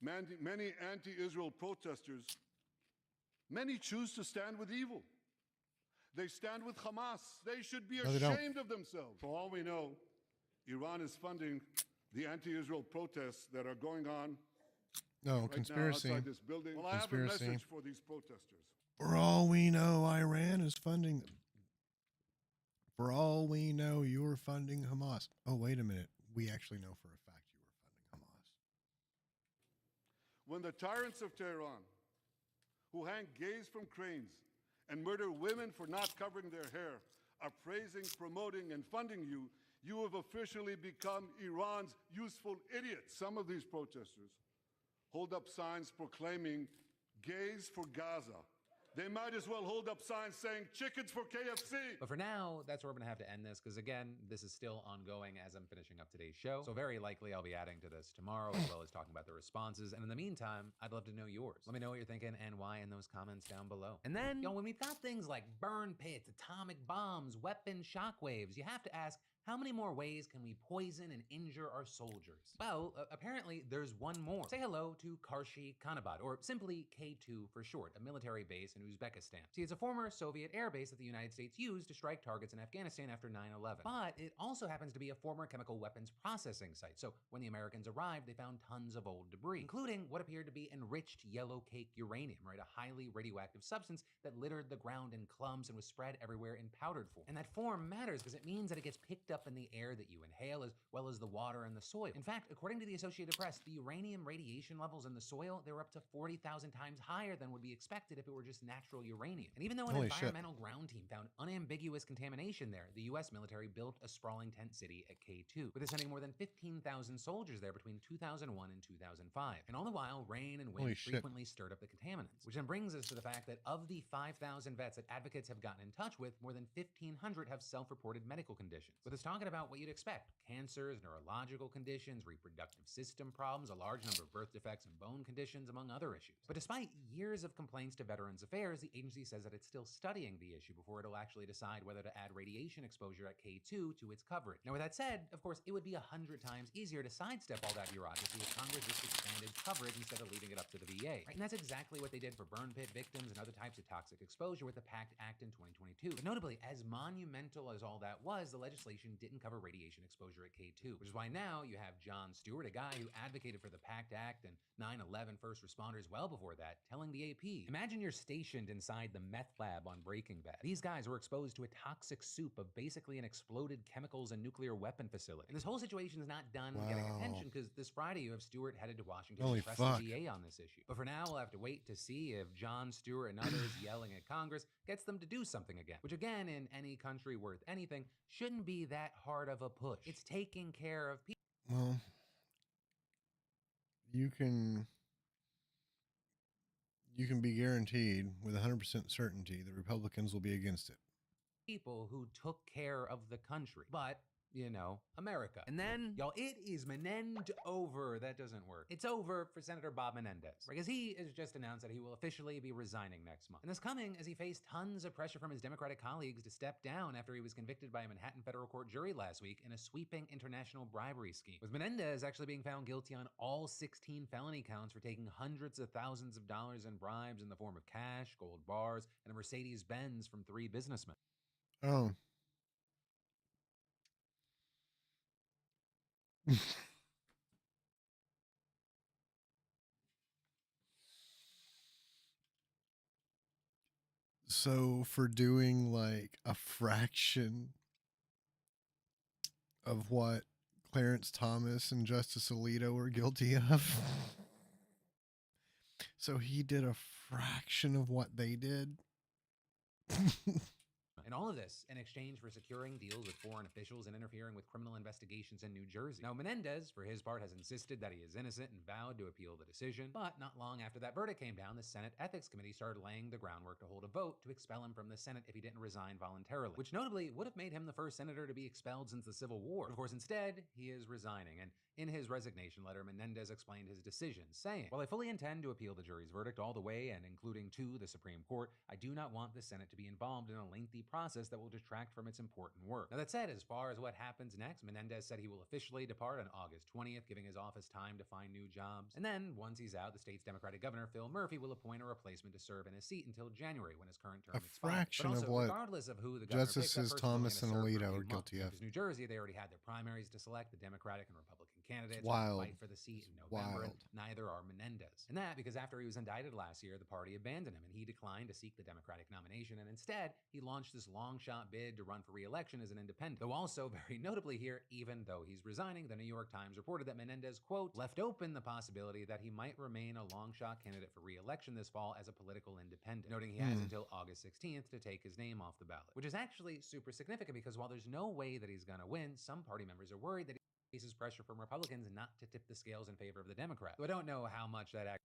many anti-Israel protesters, many choose to stand with evil. They stand with Hamas. They should be ashamed of themselves. For all we know, Iran is funding the anti-Israel protests that are going on right conspiracy. now outside this building. Well, I have a message for these protesters. For all we know, Iran is funding them. For all we know, you're funding Hamas. Oh, wait a minute. We actually know for a fact you were funding Hamas. When the tyrants of Tehran, who hang gays from cranes and murder women for not covering their hair, are praising, promoting, and funding you, you have officially become Iran's useful idiots. Some of these protesters hold up signs proclaiming gays for Gaza. They might as well hold up signs saying chickens for KFC. But for now, that's where we're gonna have to end this, because again, this is still ongoing as I'm finishing up today's show. So very likely I'll be adding to this tomorrow, as well as talking about the responses. And in the meantime, I'd love to know yours. Let me know what you're thinking and why in those comments down below. And then, when we've got things like burn pits, atomic bombs, weapon shockwaves, you have to ask, how many more ways can we poison and injure our soldiers? Well, apparently there's one more. Say hello to Karshi Kanabad, or simply K2 for short, a military base in Uzbekistan. See, it's a former Soviet air base that the United States used to strike targets in Afghanistan after 9/11. But it also happens to be a former chemical weapons processing site. So when the Americans arrived, they found tons of old debris, including what appeared to be enriched yellow cake uranium, right? A highly radioactive substance that littered the ground in clumps and was spread everywhere in powdered form. And that form matters because it means that it gets picked up makeup in the air that you inhale, as well as the water and the soil. In fact, according to the Associated Press, the uranium radiation levels in the soil, they were up to 40,000 times higher than would be expected if it were just natural uranium. And even though an Holy shit. environmental ground team found unambiguous contamination there, the U.S. military built a sprawling tent city at K2, with it sending more than 15,000 soldiers there between 2001 and 2005. And all the while, rain and Holy wind shit. frequently stirred up the contaminants, which then brings us to the fact that of the 5,000 vets that advocates have gotten in touch with, more than 1,500 have self-reported medical conditions. With us talking about what you'd expect: cancers, neurological conditions, reproductive system problems, a large number of birth defects and bone conditions, among other issues. But despite years of complaints to Veterans Affairs, the agency says that it's still studying the issue before it'll actually decide whether to add radiation exposure at K2 to its coverage. Now, with that said, of course, it would be 100 times easier to sidestep all that bureaucracy if Congress just expanded coverage instead of leaving it up to the VA. Right? And that's exactly what they did for burn pit victims and other types of toxic exposure with the PACT Act in 2022. But notably, as monumental as all that was, the legislation didn't cover radiation exposure at K2, which is why now you have Jon Stewart, a guy who advocated for the PACT Act and 9/11 first responders well before that, telling the AP, imagine you're stationed inside the meth lab on Breaking Bad. These guys were exposed to a toxic soup of basically an exploded chemicals and nuclear weapon facility. And this whole situation is not done getting attention, because this Friday you have Stewart headed to Washington Holy to press fuck. the VA on this issue. But for now, we'll have to wait to see if Jon Stewart and others yelling at Congress gets them to do something again, which again, in any country worth anything, shouldn't be that hard of a push. It's taking care of people. Well, you can be guaranteed with 100% certainty that Republicans will be against it. People who took care of the country. But, you know, America. And then, y'all, it is over. That doesn't work. It's over for Senator Bob Menendez, because he has just announced that he will officially be resigning next month. And this coming as he faced tons of pressure from his Democratic colleagues to step down after he was convicted by a Manhattan federal court jury last week in a sweeping international bribery scheme, with Menendez actually being found guilty on all 16 felony counts for taking hundreds of thousands of dollars in bribes in the form of cash, gold bars, and a Mercedes-Benz from 3 businessmen. Oh. So for doing like a fraction of what Clarence Thomas and Justice Alito were guilty of, so he did a fraction of what they did. And all of this in exchange for securing deals with foreign officials and interfering with criminal investigations in New Jersey. Now, Menendez, for his part, has insisted that he is innocent and vowed to appeal the decision. But not long after that verdict came down, the Senate Ethics Committee started laying the groundwork to hold a vote to expel him from the Senate if he didn't resign voluntarily, which notably would have made him the first senator to be expelled since the Civil War. But of course, instead, he is resigning. And in his resignation letter, Menendez explained his decision, saying, while I fully intend to appeal the jury's verdict all the way and including to the Supreme Court, I do not want the Senate to be involved in a lengthy process that will detract from its important work. Now, that said, as far as what happens next, Menendez said he will officially depart on August 20th, giving his office time to find new jobs. And then, once he's out, the state's Democratic governor, Phil Murphy, will appoint a replacement to serve in his seat until January, when his current term expires. Fraction But also, of what regardless of who the governor picks, that Justices person's only Thomas gonna and serve for a Alito few are guilty months, of. because New Jersey, they already had their primaries to select the Democratic and Republican candidates It's wild. to fight for the seat in November, and Wild. neither are Menendez. And that because after he was indicted last year, the party abandoned him, and he declined to seek the Democratic nomination, and instead, he launched this long-shot bid to run for re-election as an independent. Though also, very notably here, even though he's resigning, the New York Times reported that Menendez, quote, left open the possibility that he might remain a long-shot candidate for re-election this fall as a political independent, noting he has until August 16th to take his name off the ballot, which is actually super significant, because while there's no way that he's gonna win, some party members are worried that he faces pressure from Republicans not to tip the scales in favor of the Democrats. So I don't know how much that actually.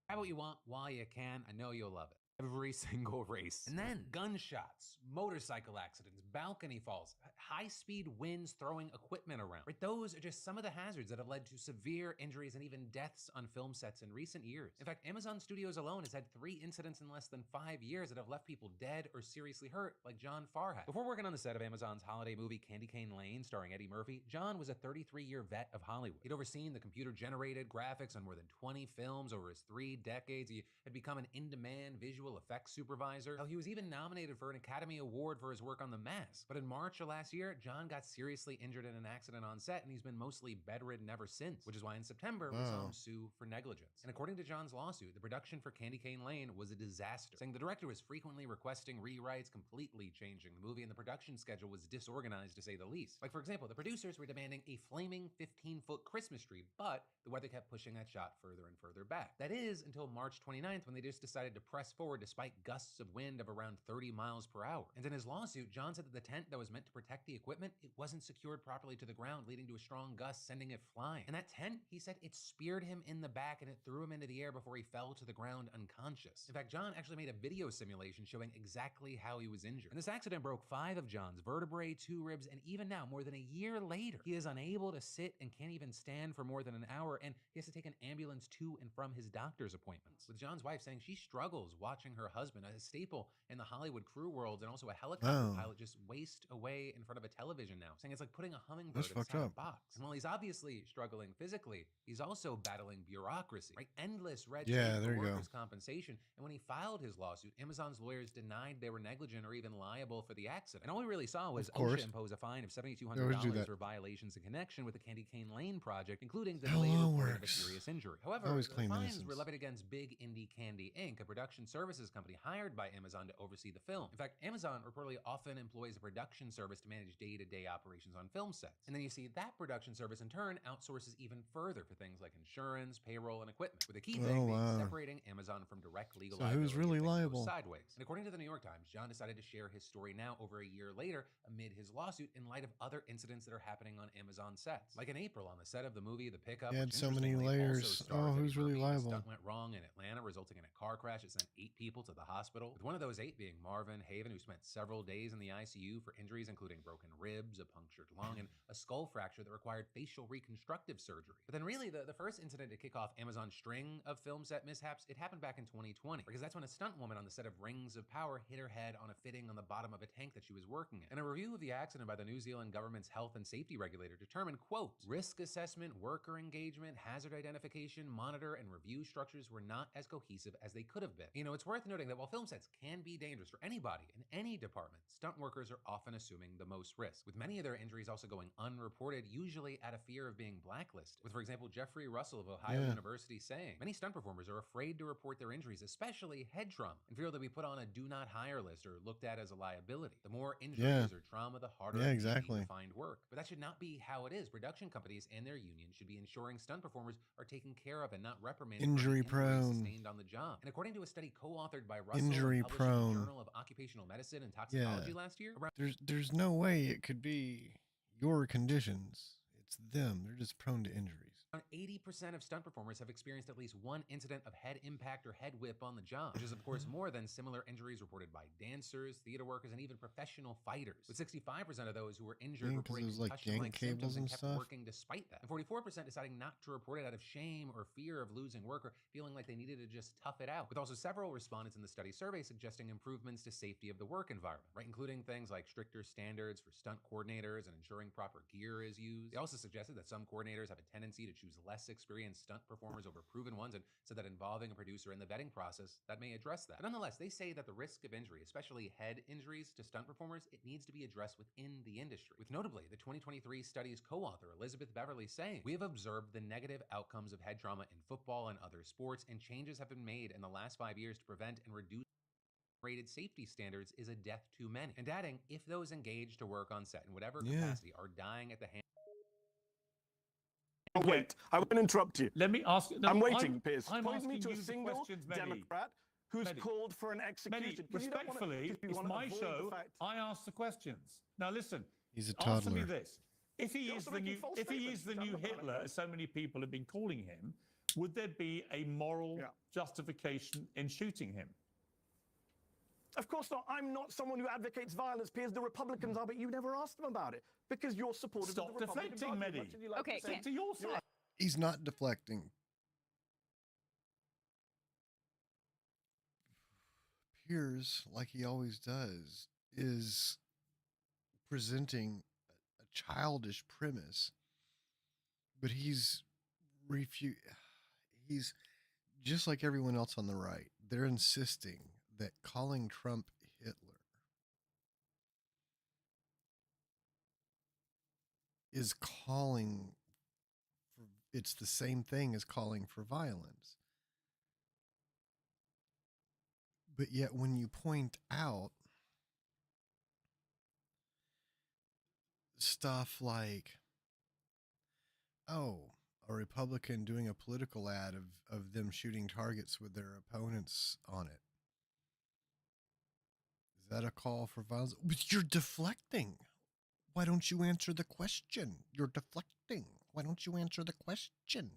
Grab what you want while you can. I know you'll love it. Every single race. And then gunshots, motorcycle accidents, balcony falls, high-speed winds throwing equipment around. Right? Those are just some of the hazards that have led to severe injuries and even deaths on film sets in recent years. In fact, Amazon Studios alone has had 3 incidents in less than 5 years that have left people dead or seriously hurt, like John Farhat. Before working on the set of Amazon's holiday movie Candy Cane Lane, starring Eddie Murphy, John was a 33-year vet of Hollywood. He'd overseen the computer-generated graphics on more than 20 films over his 3 decades. He had become an in-demand visual visual effects supervisor. Hell, he was even nominated for an Academy Award for his work on The Mask. But in March of last year, John got seriously injured in an accident on set, and he's been mostly bedridden ever since, which is why in September we saw him sue for negligence. And according to John's lawsuit, the production for Candy Cane Lane was a disaster, saying the director was frequently requesting rewrites, completely changing the movie, and the production schedule was disorganized to say the least. Like, for example, the producers were demanding a flaming 15-foot Christmas tree, but the weather kept pushing that shot further and further back. That is until March 29th, when they just decided to press forward despite gusts of wind of around 30 miles per hour. And in his lawsuit, John said that the tent that was meant to protect the equipment, it wasn't secured properly to the ground, leading to a strong gust, sending it flying. And that tent, he said, it speared him in the back and it threw him into the air before he fell to the ground unconscious. In fact, John actually made a video simulation showing exactly how he was injured. And this accident broke 5 of John's vertebrae, 2 ribs, and even now, more than a year later, he is unable to sit and can't even stand for more than an hour, and he has to take an ambulance to and from his doctor's appointments. With John's wife saying she struggles watching her husband, a staple in the Hollywood crew world and also a helicopter pilot, just waste away in front of a television now, saying it's like putting a hummingbird inside a box. And while he's obviously struggling physically, he's also battling bureaucracy, right? Endless red tape for workers' compensation. And when he filed his lawsuit, Amazon's lawyers denied they were negligent or even liable for the accident. And all we really saw was OSHA impose a fine of $7,200 for violations in connection with the Candy Cane Lane project, including the delayed reporting of a serious injury. However, the fines were levied against Big Indie Candy Inc., a production services company hired by Amazon to oversee the film. In fact, Amazon reportedly often employs a production service to manage day-to-day operations on film sets. And then you see that production service in turn outsources even further for things like insurance, payroll, and equipment, with the key thing being separating Amazon from direct legal liability. Who's really liable? Sideways. And according to the New York Times, John decided to share his story now over a year later amid his lawsuit in light of other incidents that are happening on Amazon sets. Like in April on the set of the movie The Pickup, He had so many layers. Oh, who's really liable? Stunt went wrong in Atlanta, resulting in a car crash that sent 8 people to the hospital, with one of those 8 being Marvin Haven, who spent several days in the ICU for injuries including broken ribs, a punctured lung, and a skull fracture that required facial reconstructive surgery. But then really the first incident to kick off Amazon's string of film set mishaps, it happened back in 2020, because that's when a stunt woman on the set of Rings of Power hit her head on a fitting on the bottom of a tank that she was working in. And a review of the accident by the New Zealand government's health and safety regulator determined, quote, risk assessment, worker engagement, hazard identification, monitor, and review structures were not as cohesive as they could have been. You know, it's worth noting that while film sets can be dangerous for anybody in any department, stunt workers are often assuming the most risk, with many of their injuries also going unreported, usually out of fear of being blacklisted. With, for example, Jeffrey Russell of Ohio University saying, many stunt performers are afraid to report their injuries, especially head trauma, and fear they'll be put on a do not hire list or looked at as a liability. The more injuries or trauma, the harder it may be to find work. But that should not be how it is. Production companies and their unions should be ensuring stunt performers are taken care of and not reprimanded for injury sustained on the job. And according to a study co-authored by Russell and published in the Journal of Occupational Medicine and Toxicology last year, there's no way it could be your conditions. It's them. They're just prone to injuries. Around 80% of stunt performers have experienced at least one incident of head impact or head whip on the job, which is of course more than similar injuries reported by dancers, theater workers, and even professional fighters, with 65% of those who were injured reporting concussion-like symptoms and kept working despite that, and 44% deciding not to report it out of shame or fear of losing work or feeling like they needed to just tough it out, with also several respondents in the study survey suggesting improvements to safety of the work environment, right, including things like stricter standards for stunt coordinators and ensuring proper gear is used. They also suggested that some coordinators have a tendency to choose less experienced stunt performers over proven ones, and said that involving a producer in the vetting process that may address that. But nonetheless, they say that the risk of injury, especially head injuries to stunt performers, it needs to be addressed within the industry, with notably the 2023 study's co-author Elizabeth Beverly saying, we have observed the negative outcomes of head trauma in football and other sports, and changes have been made in the last 5 years to prevent and reduce rated safety standards is a death too many. And adding, if those engaged to work on set in whatever capacity are dying at the hand. Wait, I won't interrupt you. Let me ask. No, I'm waiting, Piers. I'm Point asking me to you a the single questions, Mehdi. Democrat who's Mehdi. called for an execution. Mehdi, respectfully, it's my show. I ask the questions. Now listen. He's a Answer me toddler. this: If he is the new Hitler, as so many people have been calling him, would there be a moral justification in shooting him? Of course not. I'm not someone who advocates violence, Piers. The Republicans are, but you never asked them about it because you're supportive of the Republican deflecting, Party, Mehdi. much as you like Okay, to say. To your side. He's not deflecting. Piers, like he always does, is presenting a childish premise, but he's just like everyone else on the right. They're insisting that calling Trump Hitler is calling for, it's the same thing as calling for violence. But yet when you point out stuff like, oh, a Republican doing a political ad of them shooting targets with their opponents on it, is that a call for violence? But you're deflecting. Why don't you answer the question? You're deflecting. Why don't you answer the question?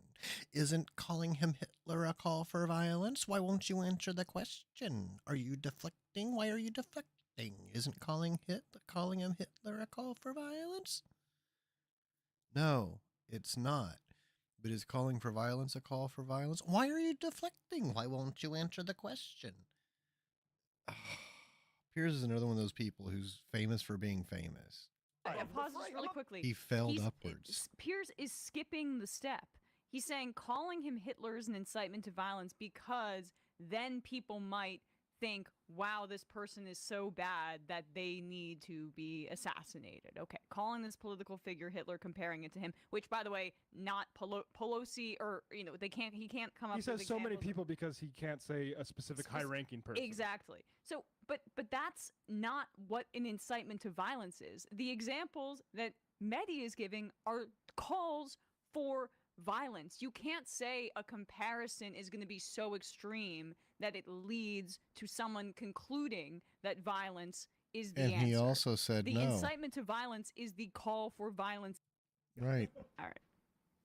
Isn't calling him Hitler a call for violence? Why won't you answer the question? Are you deflecting? Why are you deflecting? Isn't calling him Hitler a call for violence? No, it's not. But is calling for violence a call for violence? Why are you deflecting? Why won't you answer the question? Piers is another one of those people who's famous for being famous. I'll pause this really quickly. He failed upwards. Piers is skipping the step. He's saying calling him Hitler is an incitement to violence because then people might think, wow, this person is so bad that they need to be assassinated. Okay, calling this political figure Hitler, comparing it to him, which, by the way, not Pelosi or, he can't come up with He says so many examples people because he can't say a specific high-ranking person. Exactly. So, but that's not what an incitement to violence is. The examples that Mehdi is giving are calls for violence. You can't say a comparison is going to be so extreme that it leads to someone concluding that violence is the answer. And he also said the no. incitement to violence is the call for violence. Right. All right.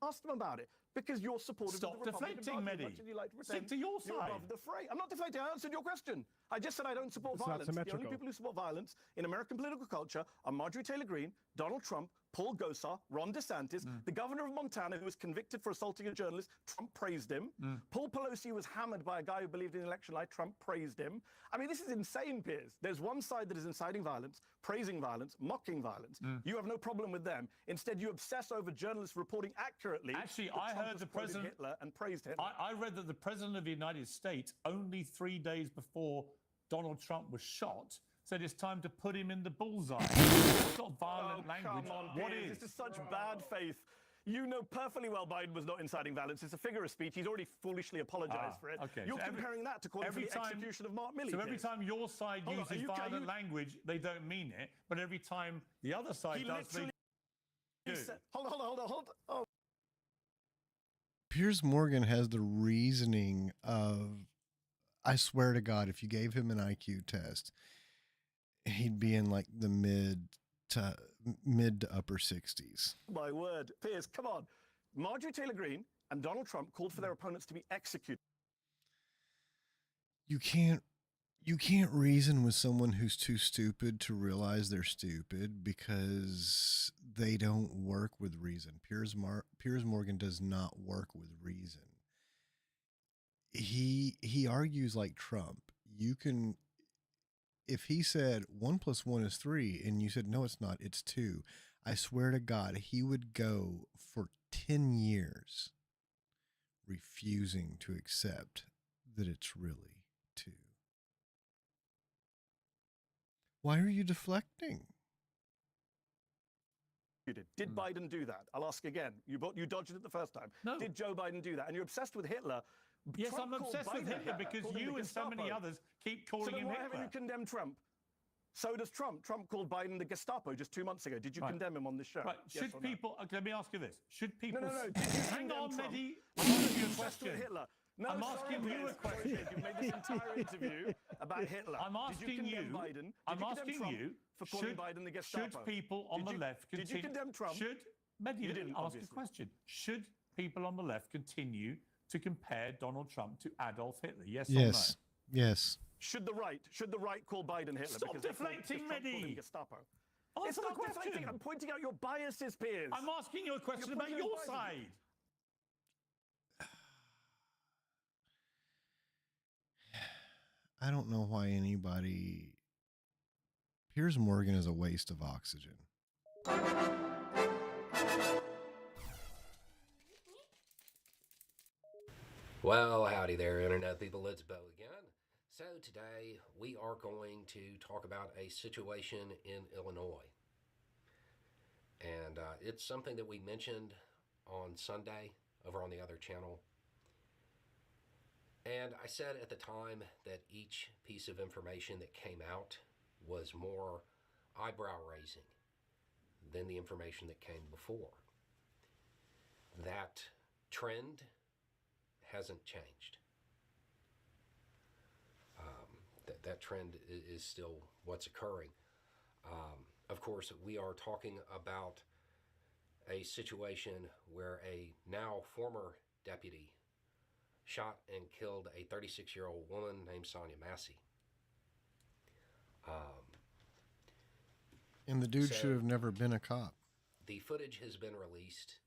Ask them about it. Because you're supportive Stop of the Republican deflecting, Party, Mehdi. much as you like to Stick pretend to your you're side. above the fray. I'm not deflecting. I answered your question. I just said I don't support It's not violence. The only symmetrical. people who support violence in American political culture are Marjorie Taylor Greene, Donald Trump, Paul Gosar, Ron DeSantis, the governor of Montana, who was convicted for assaulting a journalist. Trump praised him. Paul Pelosi was hammered by a guy who believed in an election lie. Trump praised him. I mean, this is insane, Piers. There's one side that is inciting violence, praising violence, mocking violence. You have no problem with them. Instead, you obsess over journalists reporting accurately. Actually, that I Trump heard has the quoted president- Hitler and praised Hitler. I read that the President of the United States, only 3 days before Donald Trump was shot, said it's time to put him in the bullseye. It's not violent language. Come on, What Piers, is? This is such bad faith. You know perfectly well Biden was not inciting violence. It's a figure of speech. He's already foolishly apologized for it. Okay. You're So comparing that to calling for the execution of Mark Milley. So every Piers. time your side Hold on, uses violent language, they don't mean it. But every time the other side He does, they literally do. said, hold on. Oh. Piers Morgan has the reasoning of, I swear to God, if you gave him an IQ test, he'd be in like the mid to upper 60s. My word. Piers, come on. Marjorie Taylor Greene and Donald Trump called for their opponents to be executed. You can't reason with someone who's too stupid to realize they're stupid because they don't work with reason. Piers Morgan does not work with reason. He argues like Trump. You can, if he said 1 + 1 is 3 and you said no it's not, it's 2, I swear to God he would go for 10 years refusing to accept that it's really 2. Why are you deflecting? Did Biden do that? I'll ask again. You dodged it the first time. No. Did Joe Biden do that? And you're obsessed with Hitler. Yes, Trump I'm called obsessed with Biden Hitler because called him you the and so many Gestapo. others keep So calling then him why Hitler. haven't you condemned Trump? So does Trump. Trump called Biden the Gestapo just 2 months ago. Did you Right. condemn him on this show? Right. Yes Should or no? people? Okay, let me ask you this: Should people? No. Did you Hang condemn on, Trump? Mehdi. I'm asking you a Obsessed with question. Hitler. No, I'm sorry, asking you a Piers. question. You've made this entire interview about Hitler. I'm Did asking you condemn you. Biden? Did I'm you condemn asking Trump you. for calling Should, Biden the Gestapo? should people on Did the you- left continue? Did you condemn Trump? Should Mehdi? You didn't, I'll ask you a obviously. question. Should people on the left continue to compare Donald Trump to Adolf Hitler? Yes, Yes. or no? Yes. Should the right call Biden Hitler? Stop because they called- deflecting, because Trump called him Mehdi. Gestapo. Answer It's the not question. deflecting. I'm pointing out your biases, Piers. I'm asking you a question You're about pointing out your biases. side. I don't know why anybody. Piers Morgan is a waste of oxygen. Well, howdy there, Internet people. It's Bo again. So today we are going to talk about a situation in Illinois. And it's something that we mentioned on Sunday over on the other channel. And I said at the time that each piece of information that came out was more eyebrow raising than the information that came before. That trend hasn't changed. That trend is still what's occurring. Of course, we are talking about a situation where a now former deputy shot and killed a 36-year-old woman named Sonia Massey. And the dude So- should have never been a cop. The footage has been released.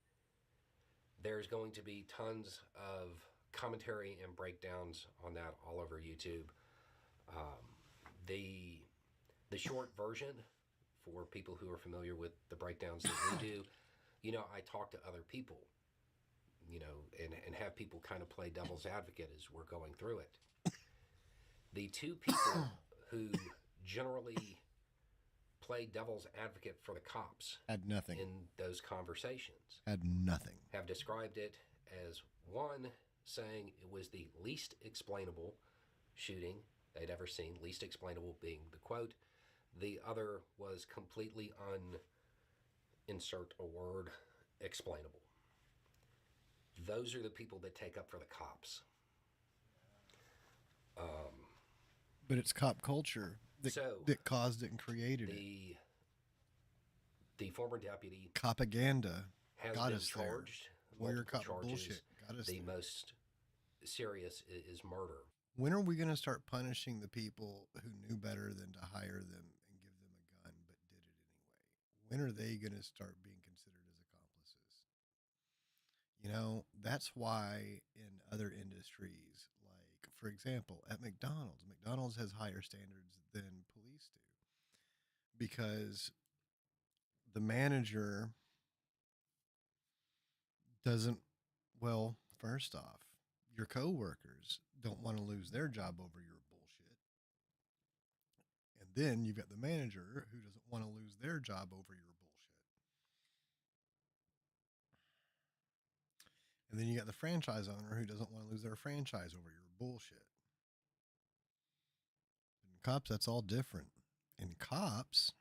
There's going to be tons of commentary and breakdowns on that all over YouTube. The short version, for people who are familiar with the breakdowns that we do, I talk to other people, and have people kind of play devil's advocate as we're going through it. The two people who generally play devil's advocate for the cops Had nothing. in those conversations Had nothing. have described it as one saying it was the least explainable shooting they'd ever seen, least explainable being the quote. The other was completely insert a word, explainable. Those are the people that take up for the cops. But it's cop culture that caused it and created it. The former deputy Propaganda has got been us there. charged. Warrior multiple cop charges. bullshit got us The there. most serious is murder. When are we going to start punishing the people who knew better than to hire them and give them a gun but did it anyway? When are they going to start being considered as accomplices? That's why in other industries, like, for example, at McDonald's has higher standards than police do because the manager doesn't, well, first off, your coworkers don't want to lose their job over your bullshit. And then you've got the manager who doesn't want to lose their job over your bullshit. And then you got the franchise owner who doesn't want to lose their franchise over your bullshit. In cops, that's all different. In cops,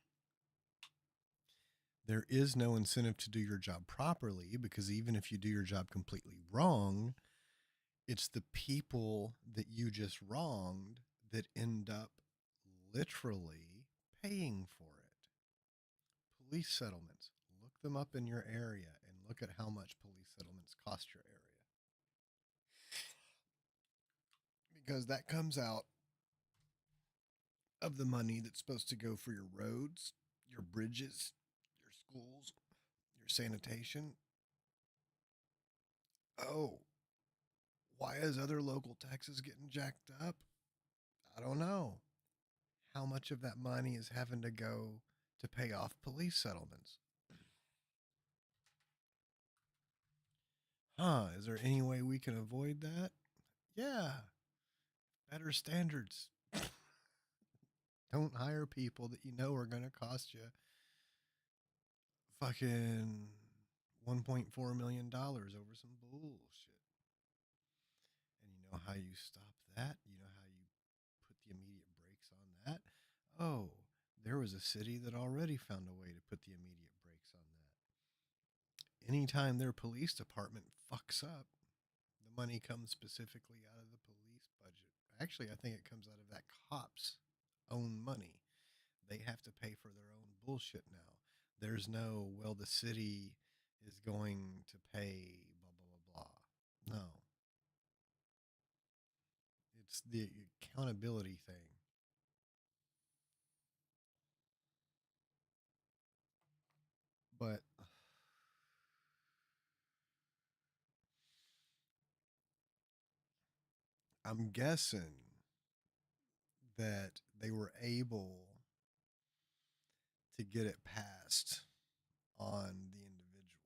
there is no incentive to do your job properly because even if you do your job completely wrong, it's the people that you just wronged that end up literally paying for it. Police settlements. Look them up in your area and look at how much police settlements cost your area. Because that comes out of the money that's supposed to go for your roads, your bridges, your schools, your sanitation. Oh, why is other local taxes getting jacked up? I don't know. How much of that money is having to go to pay off police settlements? Is there any way we can avoid that? Yeah. Better standards. Don't hire people that you know are going to cost you fucking $1.4 million over some bullshit. And you know how you stop that? You know how you put the immediate brakes on that? Oh, there was a city that already found a way to put the immediate brakes on that. Anytime their police department fucks up, the money comes specifically out of the police budget. Actually, I think it comes out of that cop's own money. They have to pay for their own bullshit now. There's no, well, the city is going to pay blah, blah, blah, blah. No. It's the accountability thing. But I'm guessing that they were able to get it passed on the individual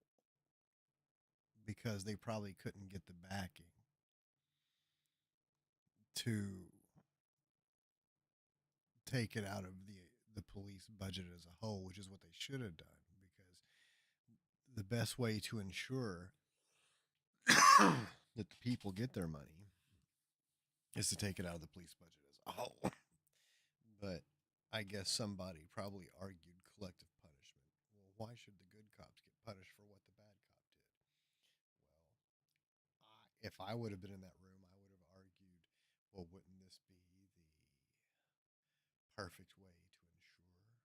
because they probably couldn't get the backing to take it out of the police budget as a whole, which is what they should have done, because the best way to ensure that the people get their money is to take it out of the police budget as a whole. But I guess somebody probably argued collective punishment. Well, why should the good cops get punished for what the bad cop did? If I would have been in that room, I would have argued, well, wouldn't this be the perfect way to ensure that?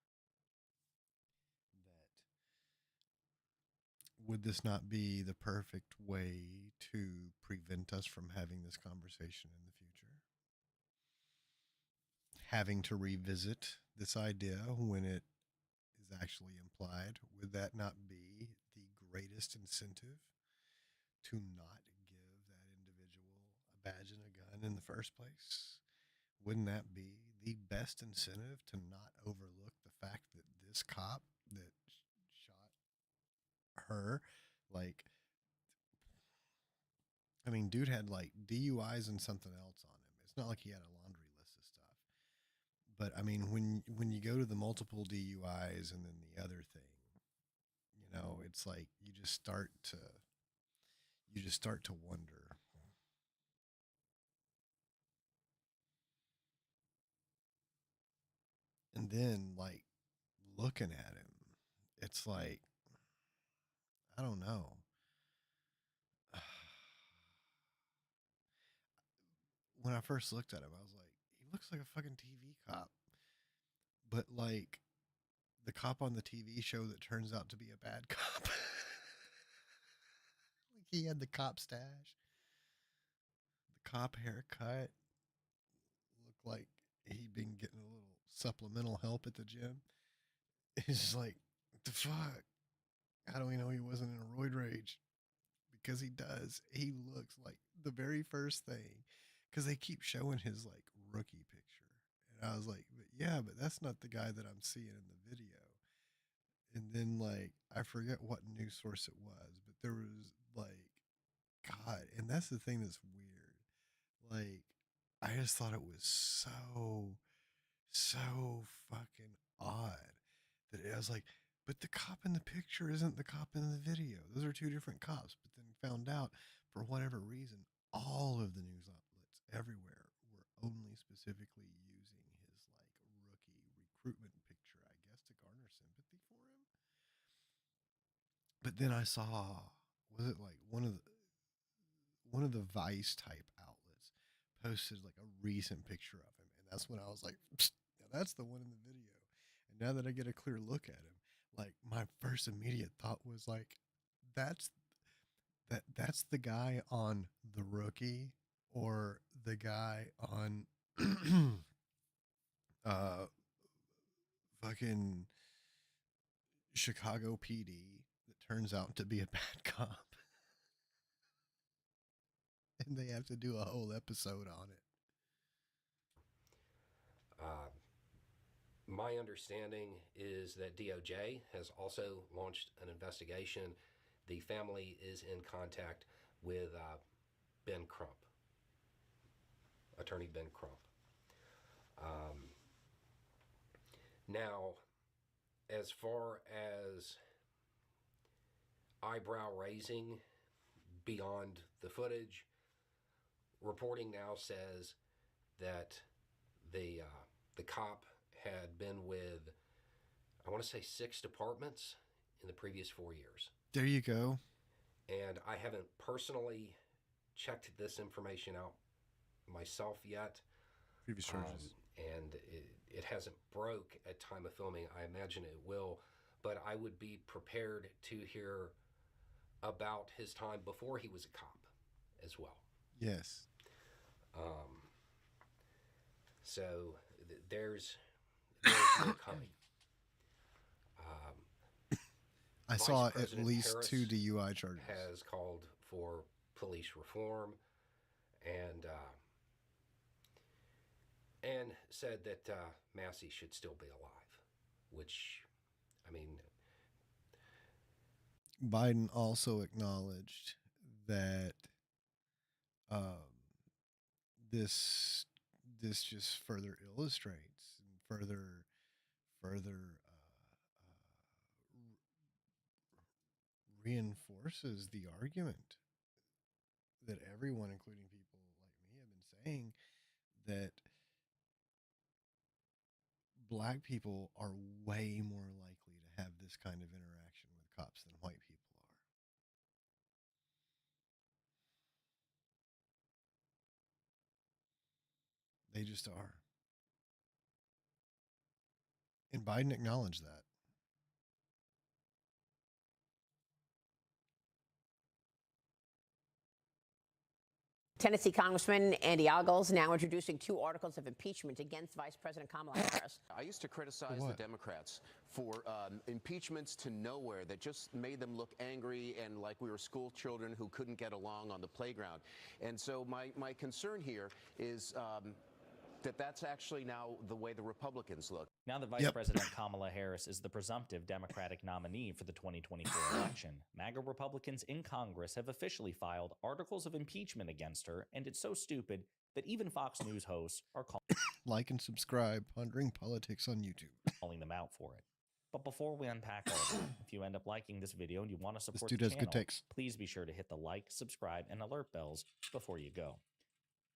Would this not be the perfect way to prevent us from having this conversation in the future? Having to revisit this idea when it is actually implied, would that not be the greatest incentive to not give that individual a badge and a gun in the first place? Wouldn't that be the best incentive to not overlook the fact that this cop that shot her, like, I mean, dude had like DUIs and something else on him. It's not like he had a laundry list of stuff. But I mean, when you go to the multiple DUIs and then the other thing, you know, it's like you just start to wonder. And then, like, looking at him, it's like, I don't know. When I first looked at him, I was like, he looks like a fucking TV cop. But, like, the cop on the TV show that turns out to be a bad cop. Like, he had the cop stash, the cop haircut, looked like he'd been getting a little supplemental help at the gym. It's just like, what the fuck? How do we know he wasn't in a roid rage? Because he does. He looks like the very first thing, because they keep showing his like rookie picture. And I was like, but yeah, but that's not the guy that I'm seeing in the video. And then, like, I forget what news source it was, but there was like, God, and that's the thing that's weird. Like, I just thought it was so fucking odd that I was like, but the cop in the picture isn't the cop in the video. Those are two different cops. But then found out, for whatever reason, all of the news outlets everywhere were only specifically using his like rookie recruitment picture, I guess, to garner sympathy for him. But then I saw, was it like one of the Vice type outlets posted like a recent picture of him, and that's when I was like, now that's the one in the video. And now that I get a clear look at him, like, my first immediate thought was like, that's the guy on The Rookie, or the guy on fucking Chicago PD that turns out to be a bad cop. And they have to do a whole episode on it. My understanding is that DOJ has also launched an investigation. The family is in contact with Ben Crump, Attorney Ben Crump. Now, as far as eyebrow raising beyond the footage, reporting now says that the cop had been with, I want to say, 6 departments in the previous 4 years. There you go. And I haven't personally checked this information out myself yet. Previous charges. And it hasn't broke at time of filming. I imagine it will. But I would be prepared to hear about his time before he was a cop as well. Yes. So there's more coming. I saw Vice at least Harris 2 DUI charges. Has called for police reform and said that Massey should still be alive, which, I mean, Biden also acknowledged that this just further illustrates and further reinforces the argument that everyone, including people like me, have been saying, that black people are way more likely to have this kind of interaction with cops than white people are. They just are. And Biden acknowledged that. Tennessee Congressman Andy Ogles now introducing 2 articles of impeachment against Vice President Kamala Harris. I used to criticize the Democrats for impeachments to nowhere that just made them look angry and like we were school children who couldn't get along on the playground. And so my concern here is that's actually now the way the Republicans look. Now that Vice President Kamala Harris is the presumptive Democratic nominee for the 2024 election, MAGA Republicans in Congress have officially filed articles of impeachment against her, and it's so stupid that even Fox News hosts are like and subscribe, Pondering Politics on YouTube. Calling them out for it. But before we unpack all of it, if you end up liking this video and you want to support dude the has channel, good takes. please be sure to hit the like, subscribe, and alert bells before you go.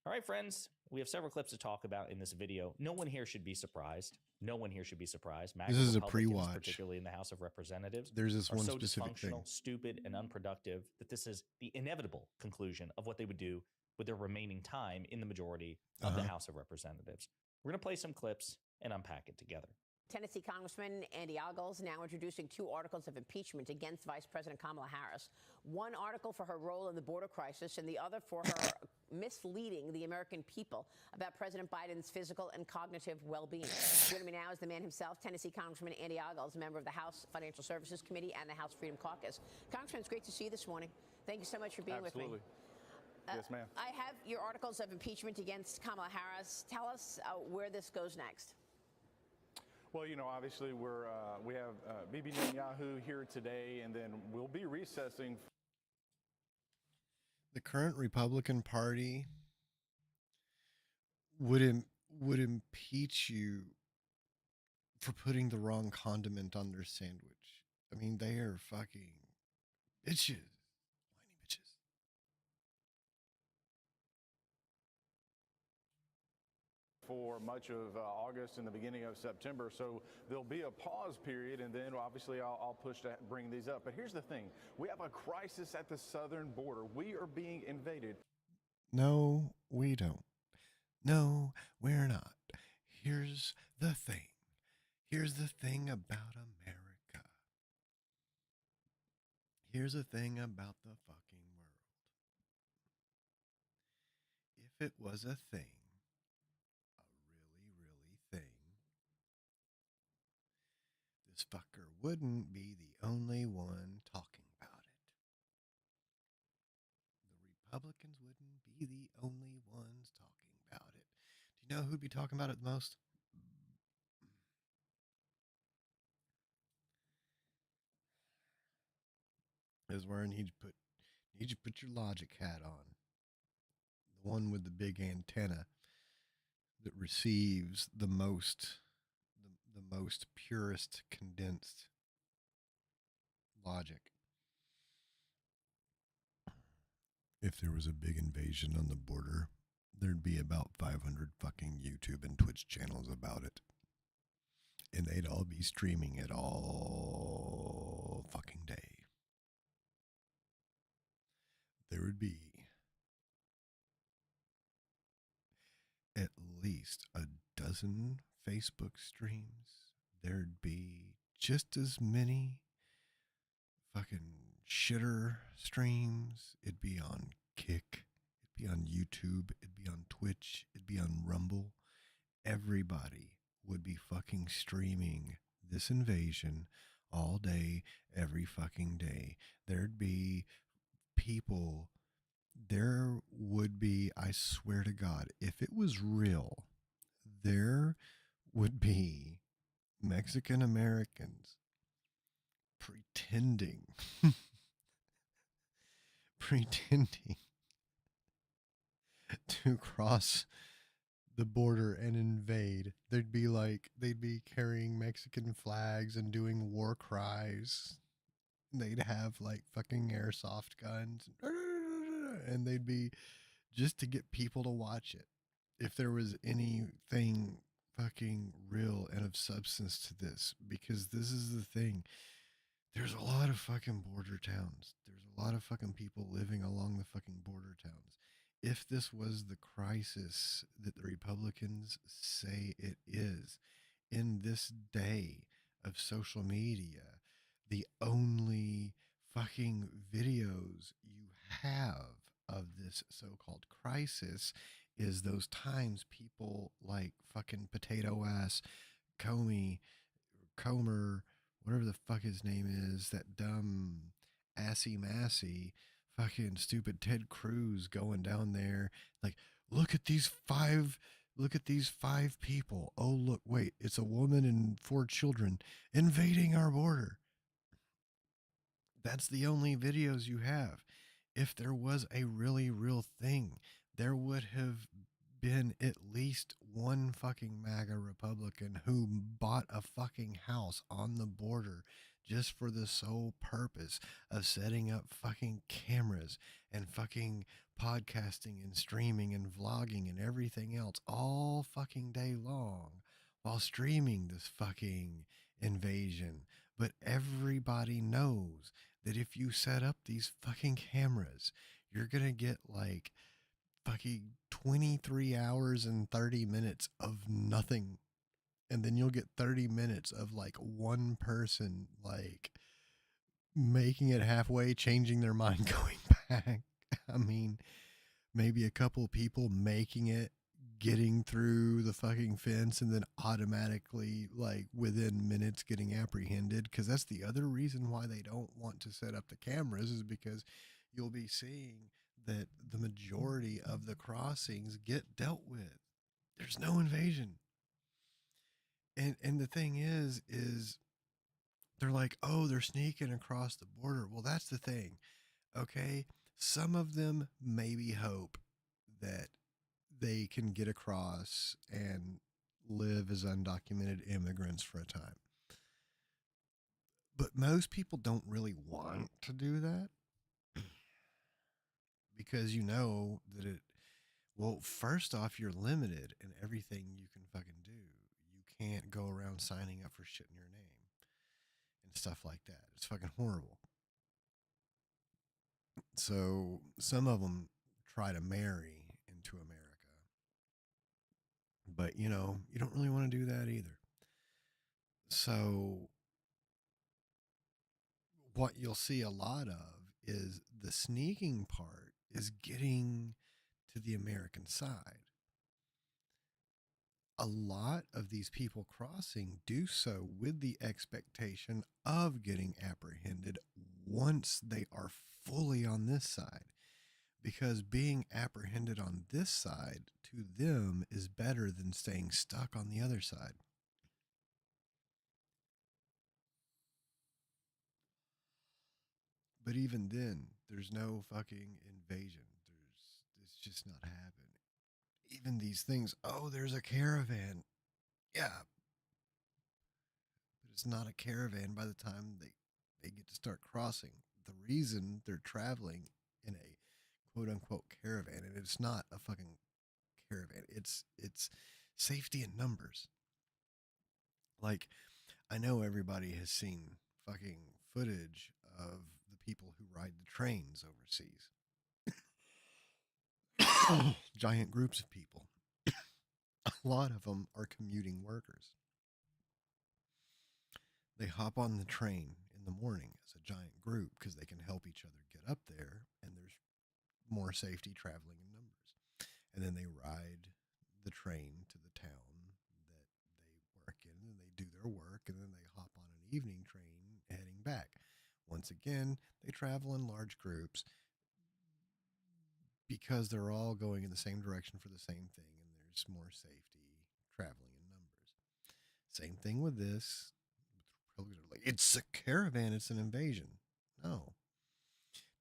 All right, friends, we have several clips to talk about in this video. No one here should be surprised. No one here should be surprised. MAGA This is a Republicans, pre-watch. particularly in the House of Representatives, There's this are one so specific dysfunctional, thing. stupid, and unproductive that this is the inevitable conclusion of what they would do with their remaining time in the majority of the House of Representatives. We're going to play some clips and unpack it together. Tennessee Congressman Andy Ogles now introducing 2 articles of impeachment against Vice President Kamala Harris. One article for her role in the border crisis and the other for her misleading the American people about President Biden's physical and cognitive well-being. Joining me now is the man himself, Tennessee Congressman Andy Ogles, a member of the House Financial Services Committee and the House Freedom Caucus. Congressman, it's great to see you this morning. Thank you so much for being with me. Yes, ma'am. I have your articles of impeachment against Kamala Harris. Tell us where this goes next. Well, you know, obviously we have Bibi Netanyahu here today, and then we'll be recessing. The current Republican Party would impeach you for putting the wrong condiment on their sandwich. I mean, they are fucking bitches. Whiny bitches. For much of August and the beginning of September. So there'll be a pause period, and then obviously I'll push to bring these up. But here's the thing. We have a crisis at the southern border. We are being invaded. No, we don't. No, we're not. Here's the thing. Here's the thing about America. Here's the thing about the fucking world. If it was a thing, this fucker wouldn't be the only one talking about it. The Republicans wouldn't be the only ones talking about it. Do you know who'd be talking about it the most? Is where I need you to put your logic hat on. The one with the big antenna that receives the most purest condensed logic. If there was a big invasion on the border, there'd be about 500 fucking YouTube and Twitch channels about it. And they'd all be streaming it all fucking day. There would be at least a dozen Facebook streams. There'd be just as many fucking shitter streams. It'd be on Kick. It'd be on YouTube. It'd be on Twitch. It'd be on Rumble. Everybody would be fucking streaming this invasion all day, every fucking day. There'd be people. There would be, I swear to God, if it was real, there would be Mexican Americans pretending to cross the border and invade. They'd be carrying Mexican flags and doing war cries. They'd have like fucking airsoft guns and they'd be just to get people to watch it. If there was anything fucking real and of substance to this, because this is the thing. There's a lot of fucking border towns. There's a lot of fucking people living along the fucking border towns. If this was the crisis that the Republicans say it is, in this day of social media, the only fucking videos you have of this so-called crisis is those times people like fucking potato ass Comer, whatever the fuck his name is, that dumb assy massy fucking stupid Ted Cruz going down there like, look at these five people. Oh look, wait, it's a woman and four children invading our border. That's the only videos you have. If there was a really real thing, there would have been at least one fucking MAGA Republican who bought a fucking house on the border just for the sole purpose of setting up fucking cameras and fucking podcasting and streaming and vlogging and everything else all fucking day long while streaming this fucking invasion. But everybody knows that if you set up these fucking cameras, you're going to get like fucking 23 hours and 30 minutes of nothing. And then you'll get 30 minutes of like one person like making it halfway, changing their mind, going back. I mean, maybe a couple people making it, getting through the fucking fence, and then automatically, like within minutes, getting apprehended. Because that's the other reason why they don't want to set up the cameras, is because you'll be seeing that the majority of the crossings get dealt with. There's no invasion. And the thing is they're like, oh, they're sneaking across the border. Well, that's the thing. Okay. Some of them maybe hope that they can get across and live as undocumented immigrants for a time. But most people don't really want to do that because you know that well, first off, you're limited in everything you can fucking do. You can't go around signing up for shit in your name and stuff like that. It's fucking horrible. So some of them try to marry into America. But, you know, you don't really want to do that either. So what you'll see a lot of is the sneaking part is getting to the American side. A lot of these people crossing do so with the expectation of getting apprehended once they are fully on this side. Because being apprehended on this side to them is better than staying stuck on the other side. But even then, there's no fucking invasion. It's just not happening. Even these things, oh, there's a caravan. Yeah. But it's not a caravan by the time they get to start crossing. The reason they're traveling in a quote unquote caravan, and it's not a fucking caravan. It's safety in numbers. Like, I know everybody has seen fucking footage of the people who ride the trains overseas. Giant groups of people. A lot of them are commuting workers. They hop on the train in the morning as a giant group because they can help each other get up there, and there's more safety traveling in numbers. And then they ride the train to the town that they work in, and they do their work, and then they hop on an evening train heading back. Once again, they travel in large groups because they're all going in the same direction for the same thing, and there's more safety traveling in numbers. Same thing with this. Like, it's a caravan, it's an invasion. No.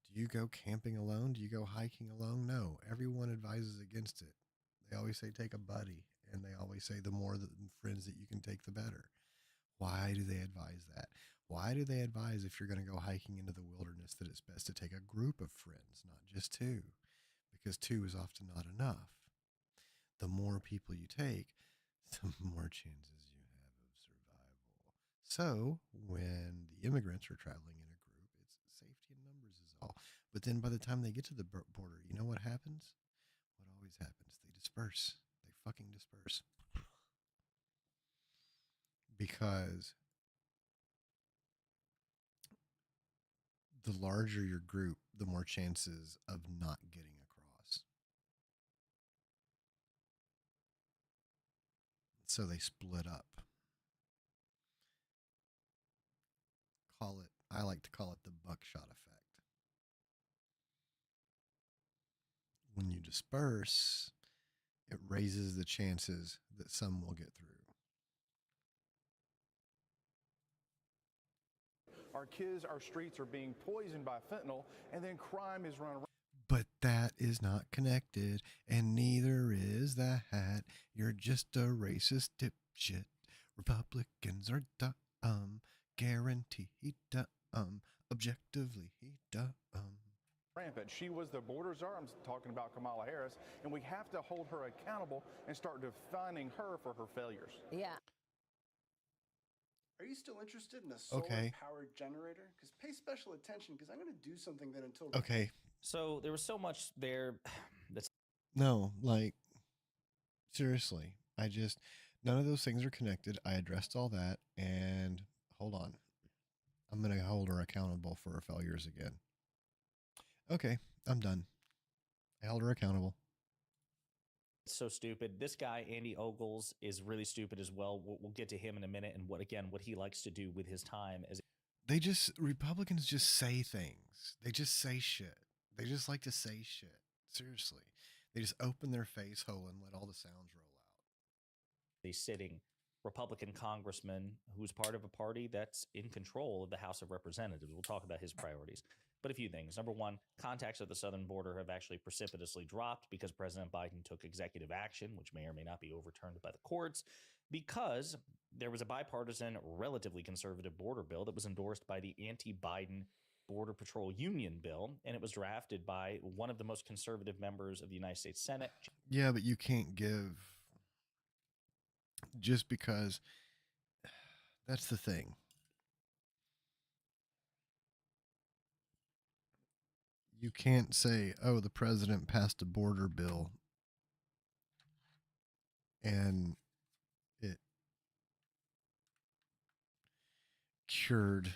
Do you go camping alone? Do you go hiking alone? No. Everyone advises against it. They always say take a buddy, and they always say the more friends that you can take, the better. Why do they advise that? Why do they advise if you're going to go hiking into the wilderness that it's best to take a group of friends, not just two? Because two is often not enough. The more people you take, the more chances you have of survival. So when the immigrants are traveling in a group, it's safety in numbers is all. But then by the time they get to the border, you know what happens? What always happens? They disperse. They fucking disperse. Because the larger your group, the more chances of not getting across. So they split up. I like to call it the buckshot effect. When you disperse, it raises the chances that some will get through. Our kids, our streets are being poisoned by fentanyl, and then crime is run around. But that is not connected, and neither is that. You're just a racist dipshit. Republicans are dumb, guaranteed dumb, objectively dumb. Rampant. She was the border czar. I'm talking about Kamala Harris, and we have to hold her accountable and start defining her for her failures. Yeah. Are you still interested in a solar-powered generator? Because pay special attention, because I'm going to do something that until... Okay. So there was so much there that's... No, like, seriously. None of those things are connected. I addressed all that, and hold on. I'm going to hold her accountable for her failures again. Okay, I'm done. I held her accountable. So stupid. This guy, Andy Ogles, is really stupid as well. We'll get to him in a minute and what he likes to do with his time. Republicans just say things. They just say shit. They just like to say shit. Seriously. They just open their face hole and let all the sounds roll out. The sitting Republican congressman who's part of a party that's in control of the House of Representatives. We'll talk about his priorities. But a few things. Number one, contacts at the southern border have actually precipitously dropped because President Biden took executive action, which may or may not be overturned by the courts, because there was a bipartisan, relatively conservative border bill that was endorsed by the anti-Biden Border Patrol Union bill, and it was drafted by one of the most conservative members of the United States Senate. Yeah, but you can't give just because that's the thing. You can't say, oh, the president passed a border bill and it cured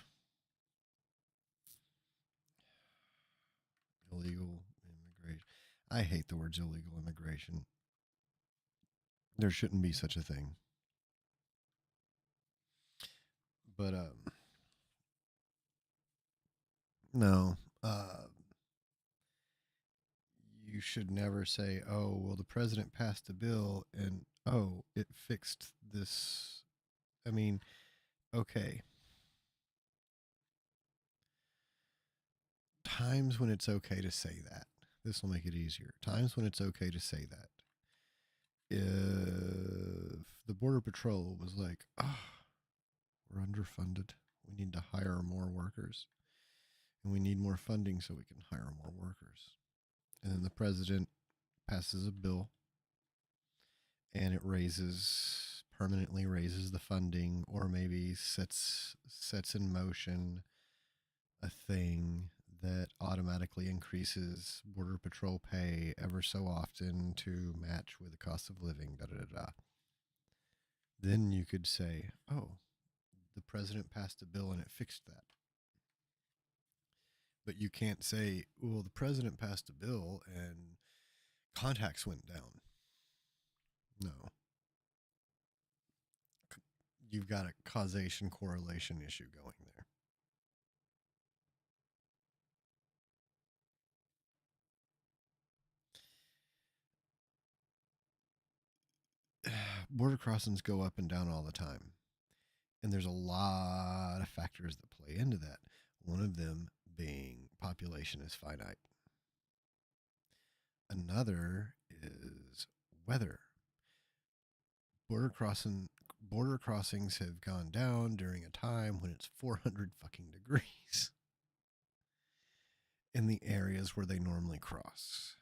illegal immigration. I hate the words illegal immigration. There shouldn't be such a thing. But, no, you should never say, oh, well, the president passed a bill and, oh, it fixed this. I mean, okay. Times when it's okay to say that. This will make it easier. Times when it's okay to say that. If the Border Patrol was like, oh, we're underfunded. We need to hire more workers. And we need more funding so we can hire more workers. And then the president passes a bill and it permanently raises the funding, or maybe sets in motion a thing that automatically increases Border Patrol pay ever so often to match with the cost of living, Then you could say, oh, the president passed a bill and it fixed that. But you can't say, well, the president passed a bill and contacts went down. No. You've got a causation correlation issue going there. Border crossings go up and down all the time. And there's a lot of factors that play into that. One of them being population is finite. Another is weather. Border crossings have gone down during a time when it's 400 fucking degrees in the areas where they normally cross.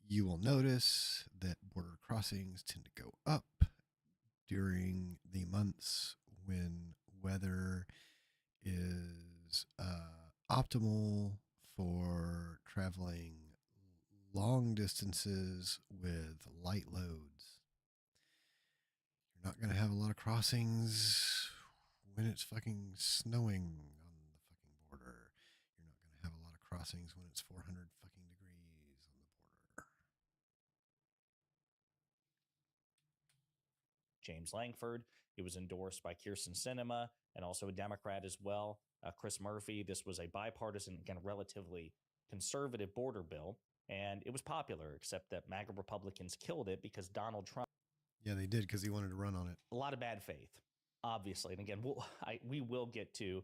You will notice that border crossings tend to go up during the months when weather is optimal for traveling long distances with light loads. You're not going to have a lot of crossings when it's fucking snowing on the fucking border. You're not going to have a lot of crossings when it's 400 fucking degrees on the border. James Langford. It was endorsed by Kirsten Sinema and also a Democrat as well, Chris Murphy. This was a bipartisan, again, relatively conservative border bill, and it was popular, except that MAGA Republicans killed it because Donald Trump. Yeah, they did because he wanted to run on it. A lot of bad faith, obviously. And again, we will get to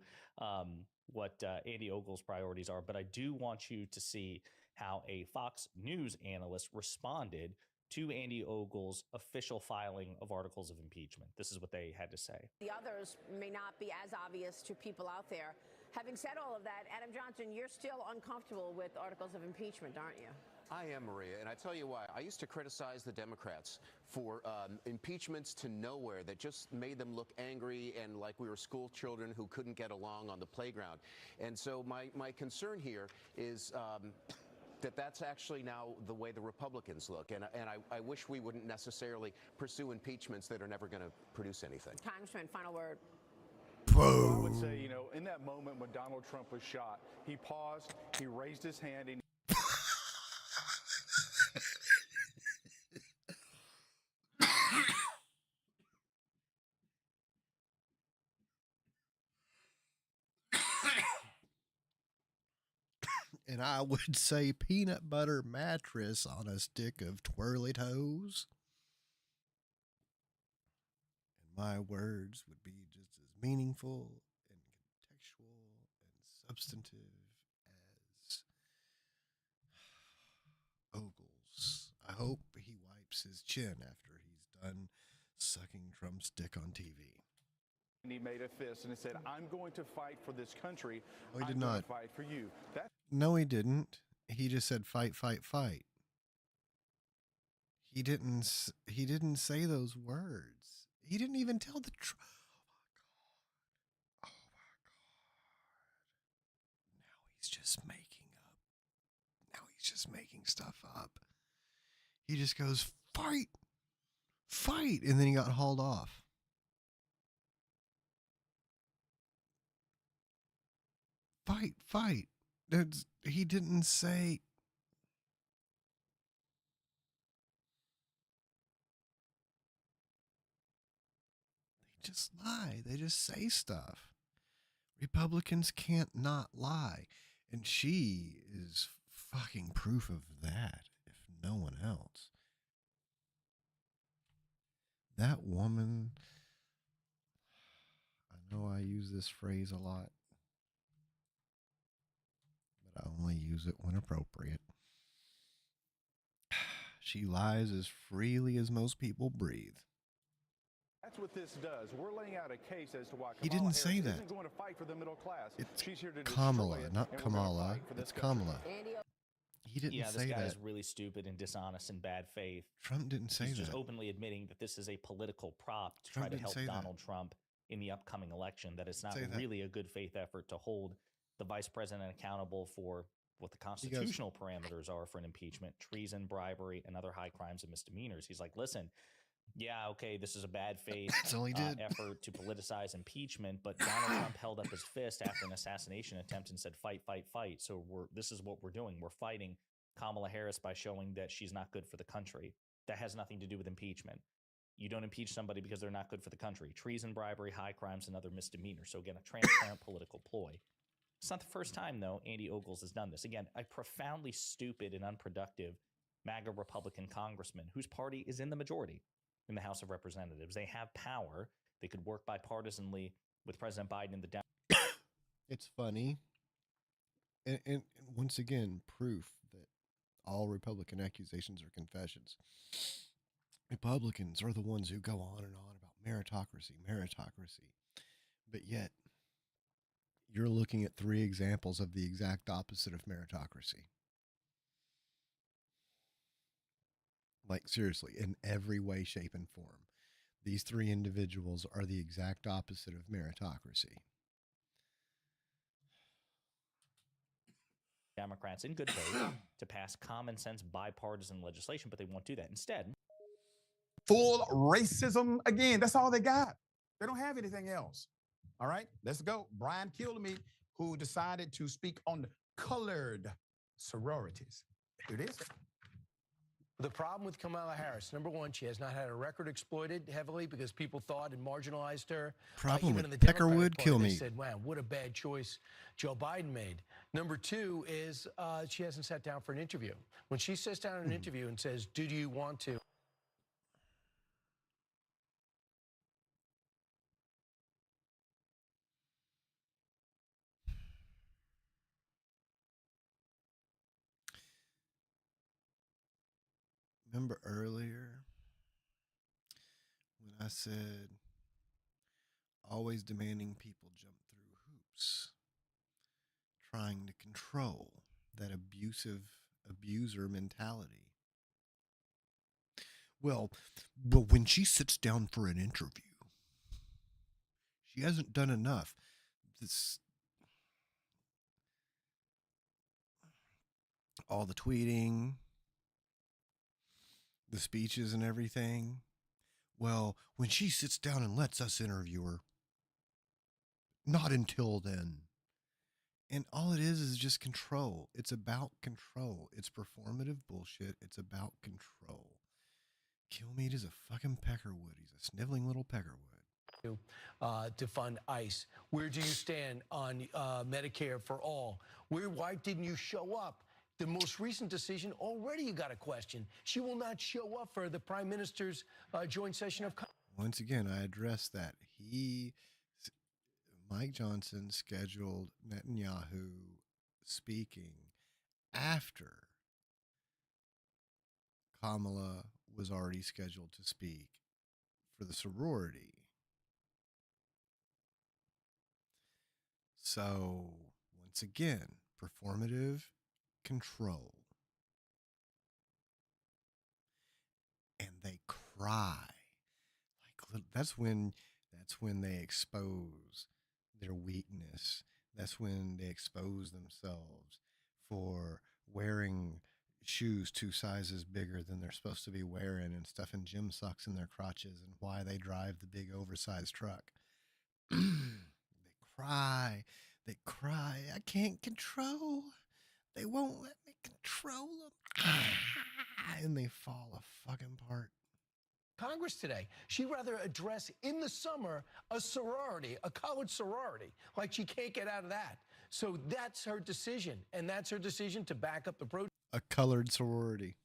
what Andy Ogle's priorities are, but I do want you to see how a Fox News analyst responded to Andy Ogle's official filing of articles of impeachment. This is what they had to say. The others may not be as obvious to people out there. Having said all of that, Adam Johnson, you're still uncomfortable with articles of impeachment, aren't you? I am, Maria, and I tell you why. I used to criticize the Democrats for impeachments to nowhere that just made them look angry and like we were school children who couldn't get along on the playground. And so my concern here is that's actually now the way the Republicans look. And I wish we wouldn't necessarily pursue impeachments that are never going to produce anything. Congressman, final word. Well, I would say, you know, in that moment when Donald Trump was shot, he paused, he raised his hand, and And I would say peanut butter mattress on a stick of twirly toes. And my words would be just as meaningful and contextual and substantive as Ogle's. I hope he wipes his chin after he's done sucking Trump's dick on TV. he made a fist and he said, "I'm going to fight for this country. Oh, he did I'm going not. to fight for you." No, he didn't. He just said fight, fight, fight. He didn't say those words. He didn't even tell the truth. Oh my God. Now he's just making up. Now he's just making stuff up. He just goes, fight, fight. And then he got hauled off. Fight, fight. He didn't say. They just lie. They just say stuff. Republicans can't not lie. And she is fucking proof of that, if no one else. That woman, I know I use this phrase a lot, but I only use it when appropriate. She lies as freely as most people breathe. That's what this does. We're laying out a case as to why He Kamala didn't say Harris that. isn't going to fight for the middle class. It's She's here to Kamala, destroy it, not and we're gonna Kamala. fight for this It's country. Kamala. He didn't this say guy that. is really stupid and dishonest and bad faith. Trump didn't say He's just that. openly admitting that this is a political prop to Trump try to didn't help say that. Donald Trump in the upcoming election, that it's not Say that. really a good faith effort to hold the vice president accountable for what the constitutional parameters are for an impeachment: treason, bribery, and other high crimes and misdemeanors. He's like, listen, yeah, okay, this is a bad faith That's all he did. effort to politicize impeachment, but Donald Trump held up his fist after an assassination attempt and said, fight, fight, fight. So this is what we're doing. We're fighting Kamala Harris by showing that she's not good for the country. That has nothing to do with impeachment. You don't impeach somebody because they're not good for the country. Treason, bribery, high crimes, and other misdemeanors. So again, a transparent political ploy. It's not the first time, though, Andy Ogles has done this. Again, a profoundly stupid and unproductive MAGA Republican congressman whose party is in the majority in the House of Representatives. They have power. They could work bipartisanly with President Biden and the Democrats. It's funny. And once again, proof that All Republican accusations are confessions. Republicans are the ones who go on and on about meritocracy, meritocracy. But yet, you're looking at 3 examples of the exact opposite of meritocracy. Like, seriously, in every way, shape, and form. These 3 individuals are the exact opposite of meritocracy. Democrats in good faith to pass common sense bipartisan legislation, but they won't do that. Instead, full racism again. That's all they got. They don't have anything else. All right, let's go. Brian Kilmeade, who decided to speak on the colored sororities. Here it is. The problem with Kamala Harris, number one, she has not had her record exploited heavily because people thought and marginalized her. Problem even with in the Peckerwood, Democratic Party, they Kilmeade. said, wow, what a bad choice Joe Biden made. Number two is she hasn't sat down for an interview. When she sits down in an interview and says, do you want to? Remember earlier when I said always demanding people jump through hoops, trying to control that abuser mentality? Well, but when she sits down for an interview, she hasn't done enough. All the tweeting, the speeches and everything. Well, when she sits down and lets us interview her, not until then. And all it is just control. It's about control. It's performative bullshit. It's about control. Kilmeade is a fucking peckerwood. He's a sniveling little peckerwood. To fund ICE? Where do you stand on Medicare for all? Why didn't you show up? The most recent decision, already you got a question. She will not show up for the Prime Minister's joint session of Congress. Once again, I addressed that. Mike Johnson scheduled Netanyahu speaking after Kamala was already scheduled to speak for the sorority. So, once again, performative control. And they cry. Like, that's when they expose their weakness. That's when they expose themselves for wearing shoes 2 sizes bigger than they're supposed to be wearing and stuffing gym socks in their crotches, and why they drive the big oversized truck. They cry. I can't control. They won't let me control them. And they fall fucking apart. Congress today. She'd rather address in the summer a sorority, a college sorority, like she can't get out of that. So that's her decision, and that's her decision to back up the protest. A colored sorority.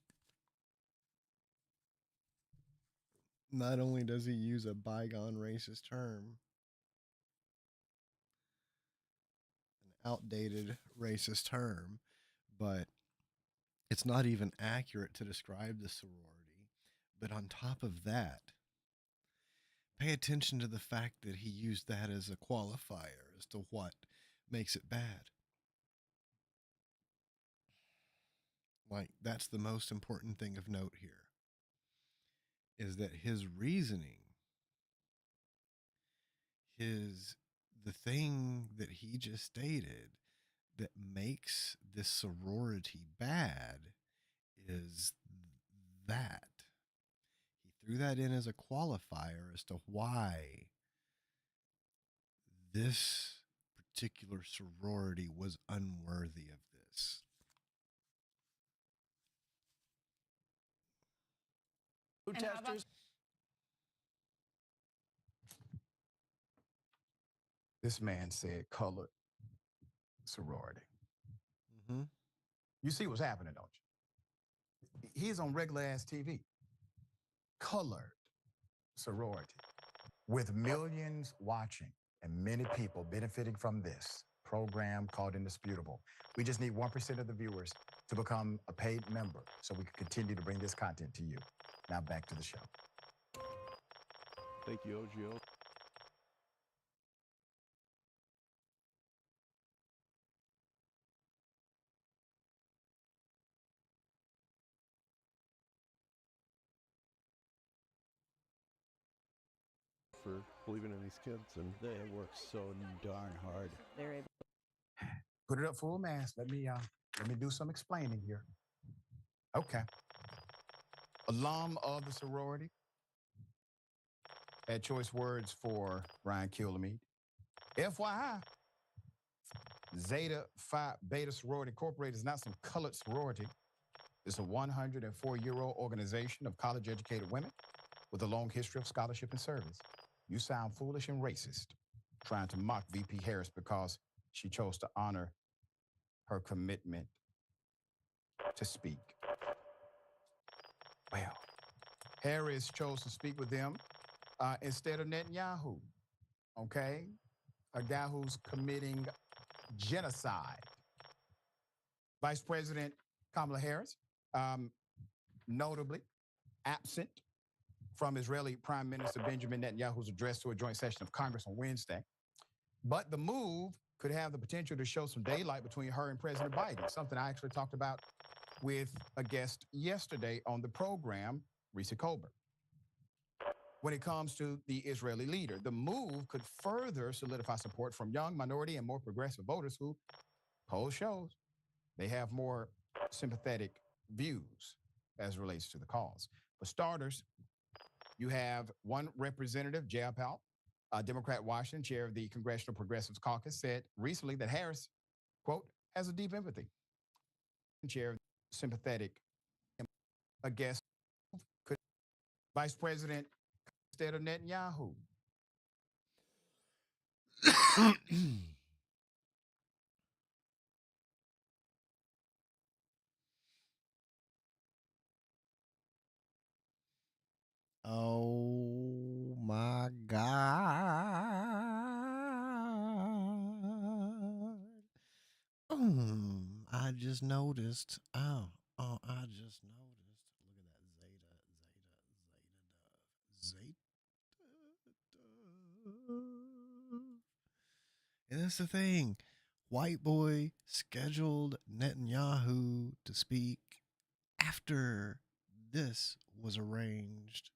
Not only does he use a bygone racist term, an outdated racist term, but it's not even accurate to describe the sorority. But on top of that, pay attention to the fact that he used that as a qualifier as to what makes it bad. Like, that's the most important thing of note here, is that his reasoning, the thing that he just stated that makes this sorority bad is that. He threw that in as a qualifier as to why this particular sorority was unworthy of this. Protesters. This man said colored sorority. Mm-hmm. You see what's happening, don't you? He's on regular ass TV. Colored sorority. With millions watching and many people benefiting from this program called Indisputable. We just need 1% of the viewers to become a paid member so we can continue to bring this content to you. Now back to the show. Thank you, OGO. For believing in these kids, and they work so darn hard. They're able. Put it up full mass. Let me do some explaining here. Okay. Alum of the sorority. Had choice words for Brian Kilmeade. FYI, Zeta Phi Beta Sorority Incorporated is not some colored sorority. It's a 104-year-old organization of college-educated women with a long history of scholarship and service. You sound foolish and racist trying to mock VP Harris because she chose to honor her commitment to speak. Well, Harris chose to speak with them instead of Netanyahu, okay? A guy who's committing genocide. Vice President Kamala Harris, notably absent from Israeli Prime Minister Benjamin Netanyahu's address to a joint session of Congress on Wednesday. But the move could have the potential to show some daylight between her and President Biden, something I actually talked about with a guest yesterday on the program, Reese Colbert. When it comes to the Israeli leader, the move could further solidify support from young, minority, and more progressive voters who, poll shows, they have more sympathetic views as it relates to the cause. For starters, you have one representative, Jay Powell, a Democrat Washington, chair of the Congressional Progressives Caucus, said recently that Harris, quote, has a deep empathy. Chair of sympathetic, a guest could Vice President instead of Netanyahu. Oh my God. I just noticed. I just noticed. Look at that. Zeta. And that's the thing. White boy scheduled Netanyahu to speak after this was arranged.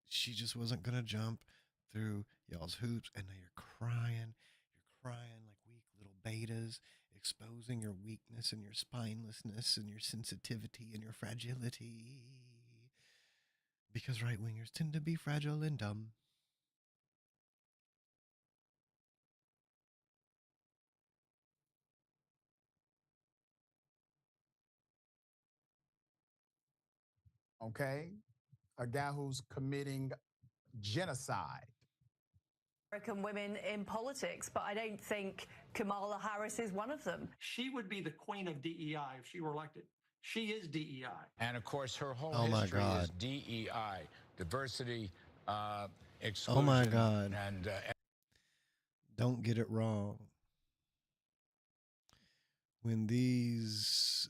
She just wasn't going to jump through y'all's hoops. And now you're crying. You're crying like weak little betas, exposing your weakness and your spinelessness and your sensitivity and your fragility. Because right wingers tend to be fragile and dumb. Okay? A guy who's committing genocide. American women in politics, but I don't think Kamala Harris is one of them. She would be the queen of DEI if she were elected. She is DEI. And of course, her whole Oh my history God. is DEI, diversity, exclusion. Oh my God. And Don't get it wrong. When these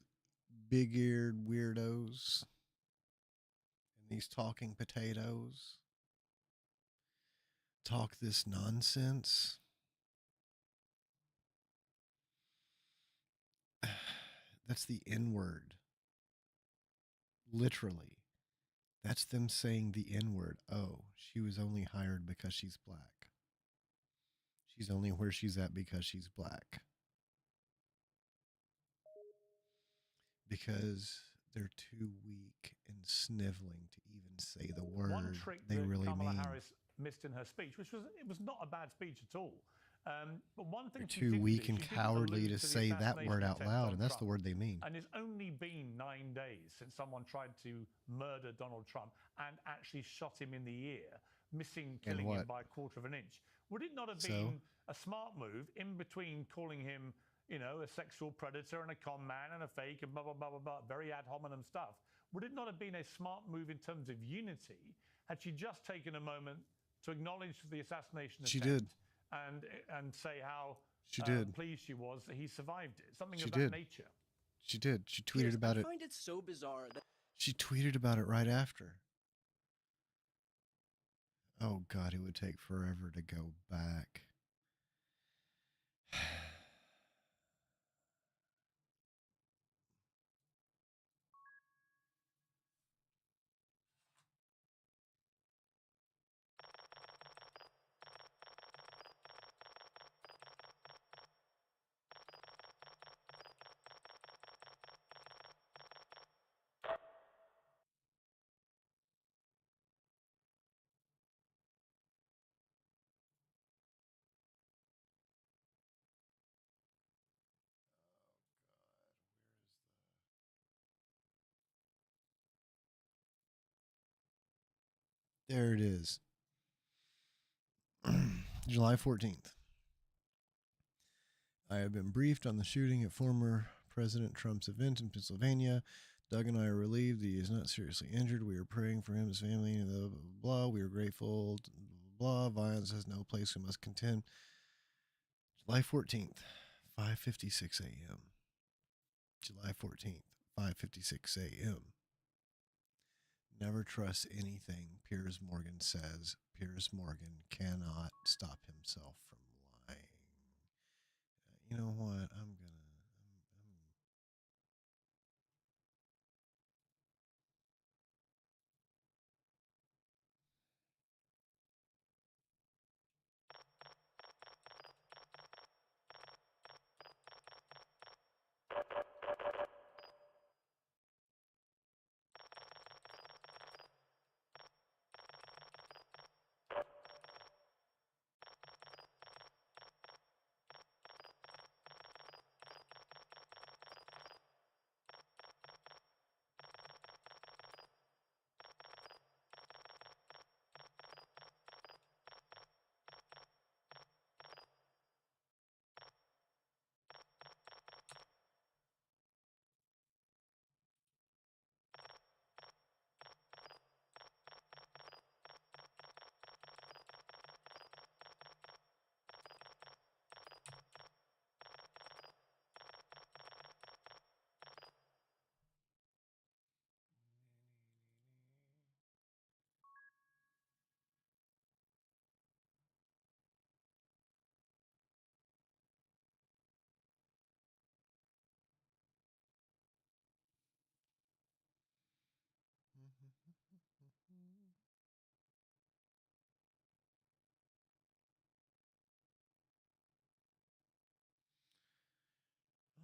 big-eared weirdos and these talking potatoes talk this nonsense, that's the N-word. Literally. That's them saying the N-word. Oh, she was only hired because she's black. She's only where she's at because she's black. Because they're too weak and sniveling to even say the word One trick they that really Kamala mean. Harris missed in her speech, which was not a bad speech at all. But one thing They're she too didn't weak do, and she didn't cowardly allude to the say that assassination word out attempt loud, on and that's the Trump. word they mean. And it's only been 9 days since someone tried to murder Donald Trump and actually shot him in the ear, killing him what? by a quarter of an inch. Would it not have So? been a smart move in between calling him, a sexual predator and a con man and a fake and blah, blah, blah, blah, blah, very ad hominem stuff? Would it not have been a smart move in terms of unity had she just taken a moment to acknowledge the assassination She attempt did. and say how She did. pleased she was that he survived it? Something She of that did. nature. She did. She tweeted Piers, about I it. find it so bizarre that She tweeted about it right after. Oh, God, it would take forever to go back. There it is. July 14th. I have been briefed on the shooting at former President Trump's event in Pennsylvania. Doug and I are relieved that he is not seriously injured. We are praying for him, his family, and blah, blah, blah. We are grateful. Blah, blah. Violence has no place. We must contend. July 14th, 5:56 a.m. July 14th, 5:56 a.m. Never trust anything Piers Morgan says. Piers Morgan cannot stop himself from lying. You know what?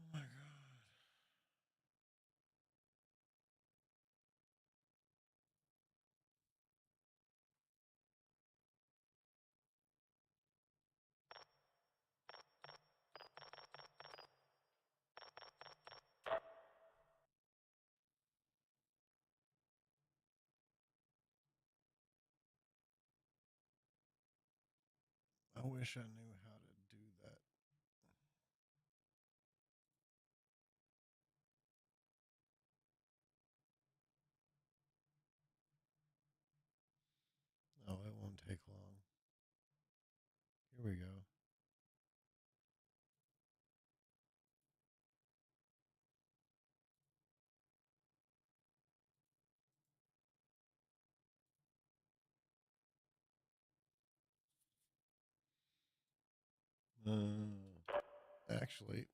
Oh my God. I wish I knew how to do that. Oh, it won't take long. Here we go. Actually,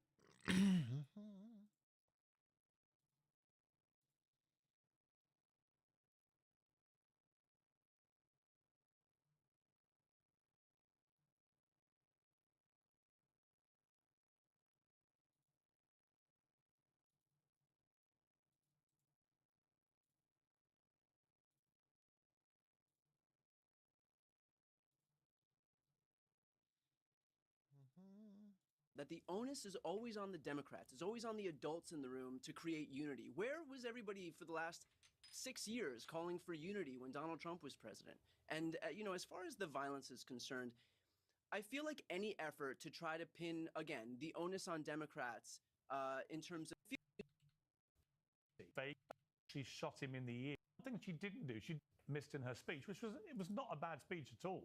that the onus is always on the Democrats, is always on the adults in the room to create unity. Where was everybody for the last 6 years calling for unity when Donald Trump was president? And, as far as the violence is concerned, I feel like any effort to try to pin, again, the onus on Democrats in terms of... She shot him in the ear. One thing she didn't do, she missed in her speech, which was not a bad speech at all.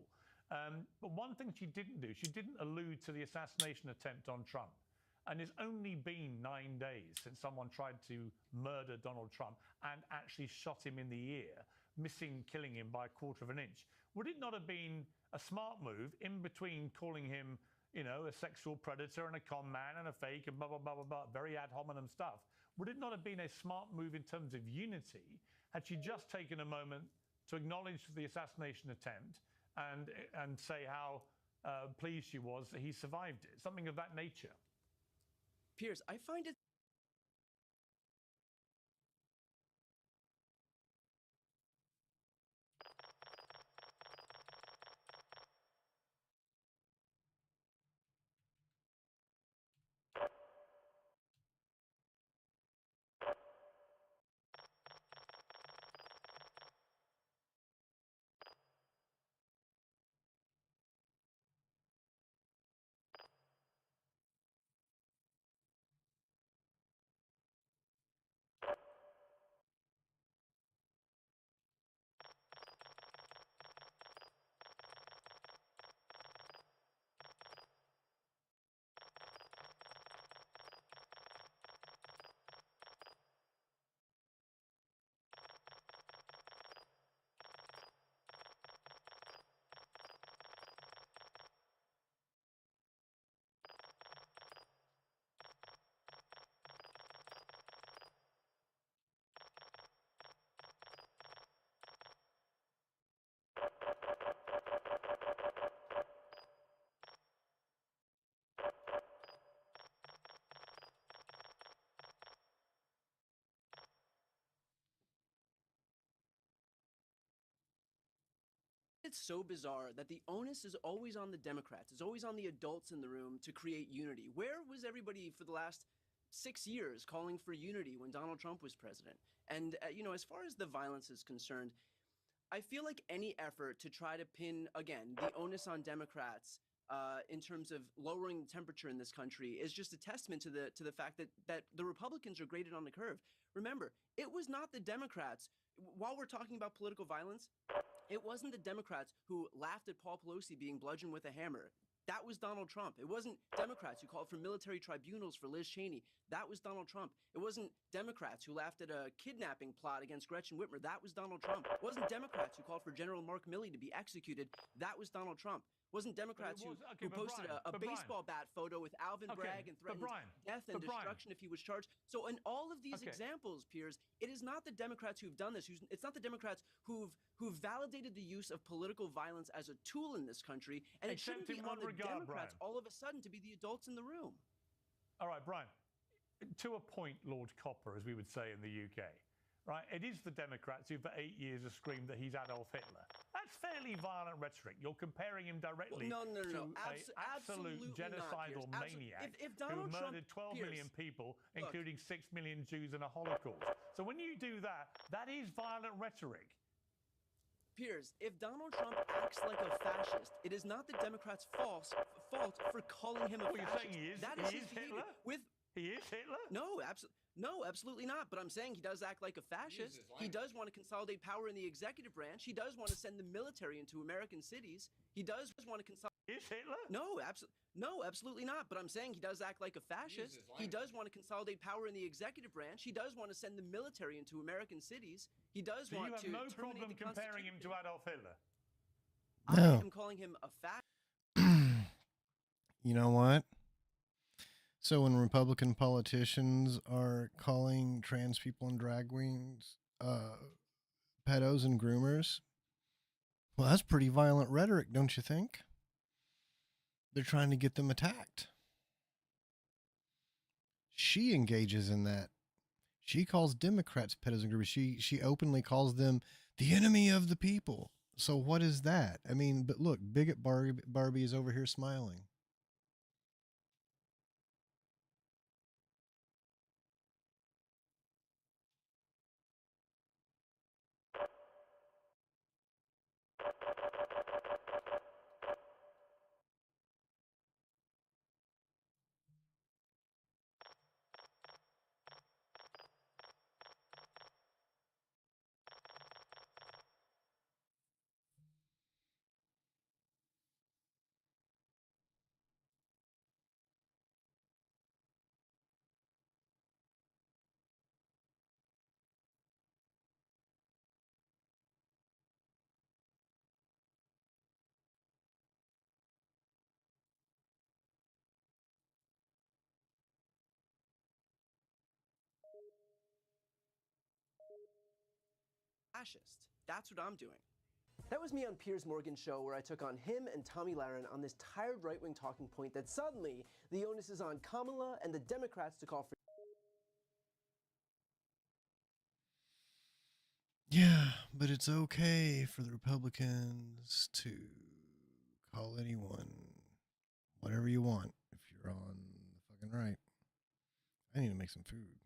But one thing she didn't do, she didn't allude to the assassination attempt on Trump. And it's only been 9 days days since someone tried to murder Donald Trump and actually shot him in the ear, killing him by a quarter of an inch. Would it not have been a smart move in between calling him, you know, a sexual predator and a con man and a fake and blah, blah, blah, blah, blah, very ad hominem stuff? Would it not have been a smart move in terms of unity had she just taken a moment to acknowledge the assassination attempt and say how pleased she was that he survived it? Something of that nature. Piers, I find it it's so bizarre that the onus is always on the Democrats, it's always on the adults in the room to create unity. Where was everybody for the last 6 years calling for unity when Donald Trump was president? And, you know, as far as the violence is concerned, I feel like any effort to try to pin, again, the onus on Democrats in terms of lowering the temperature in this country is just a testament to the fact that the Republicans are graded on the curve. Remember, it was not the Democrats. While we're talking about political violence, it wasn't the Democrats who laughed at Paul Pelosi being bludgeoned with a hammer. That was Donald Trump. It wasn't Democrats who called for military tribunals for Liz Cheney. That was Donald Trump. It wasn't Democrats who laughed at a kidnapping plot against Gretchen Whitmer. That was Donald Trump. It wasn't Democrats who called for General Mark Milley to be executed. That was Donald Trump. It wasn't Democrats who posted a baseball bat photo with Alvin Bragg and threatened death and destruction if he was charged. So in all of these examples, Piers, it is not the Democrats who've done this. It's not the Democrats who've validated the use of political violence as a tool in this country, and it shouldn't be on the Democrats all of a sudden to be the adults in the room. All right, Brian, to a point, Lord Copper, as we would say in the UK, right? It is the Democrats who for 8 years have screamed that he's Adolf Hitler. That's fairly violent rhetoric. You're comparing him directly to an absolute genocidal maniac who murdered 12 million people, including 6 million Jews in a Holocaust. So when you do that, that is violent rhetoric. Piers, if Donald Trump acts like a fascist, it is not the Democrats' fault for calling him a fascist. You're saying he is, that is Hitler? He is Hitler? No, absolutely not. But I'm saying he does act like a fascist. He does want to consolidate power in the executive branch. He does want to send the military into American cities. He does want to consolidate. Is Hitler? No, absolutely not. But I'm saying he does act like a fascist. He does want to consolidate power in the executive branch. He does want to send the military into American cities. He does want to. So you have no problem comparing him to Adolf Hitler? I am calling him a fascist. You know what? So when Republican politicians are calling trans people and drag queens pedos and groomers, well, that's pretty violent rhetoric, don't you think? They're trying to get them attacked. She engages in that. She calls Democrats pedos and groomers. She openly calls them the enemy of the people. So what is that? I mean, but look, bigot Barbie is over here smiling. fascist. That's what I'm doing. That was me on Piers Morgan's show, where I took on him and Tommy Lahren on this tired right-wing talking point that suddenly the onus is on Kamala and the Democrats to call for. Yeah, but it's okay for the Republicans to call anyone whatever you want if you're on the fucking right. I need to make some food.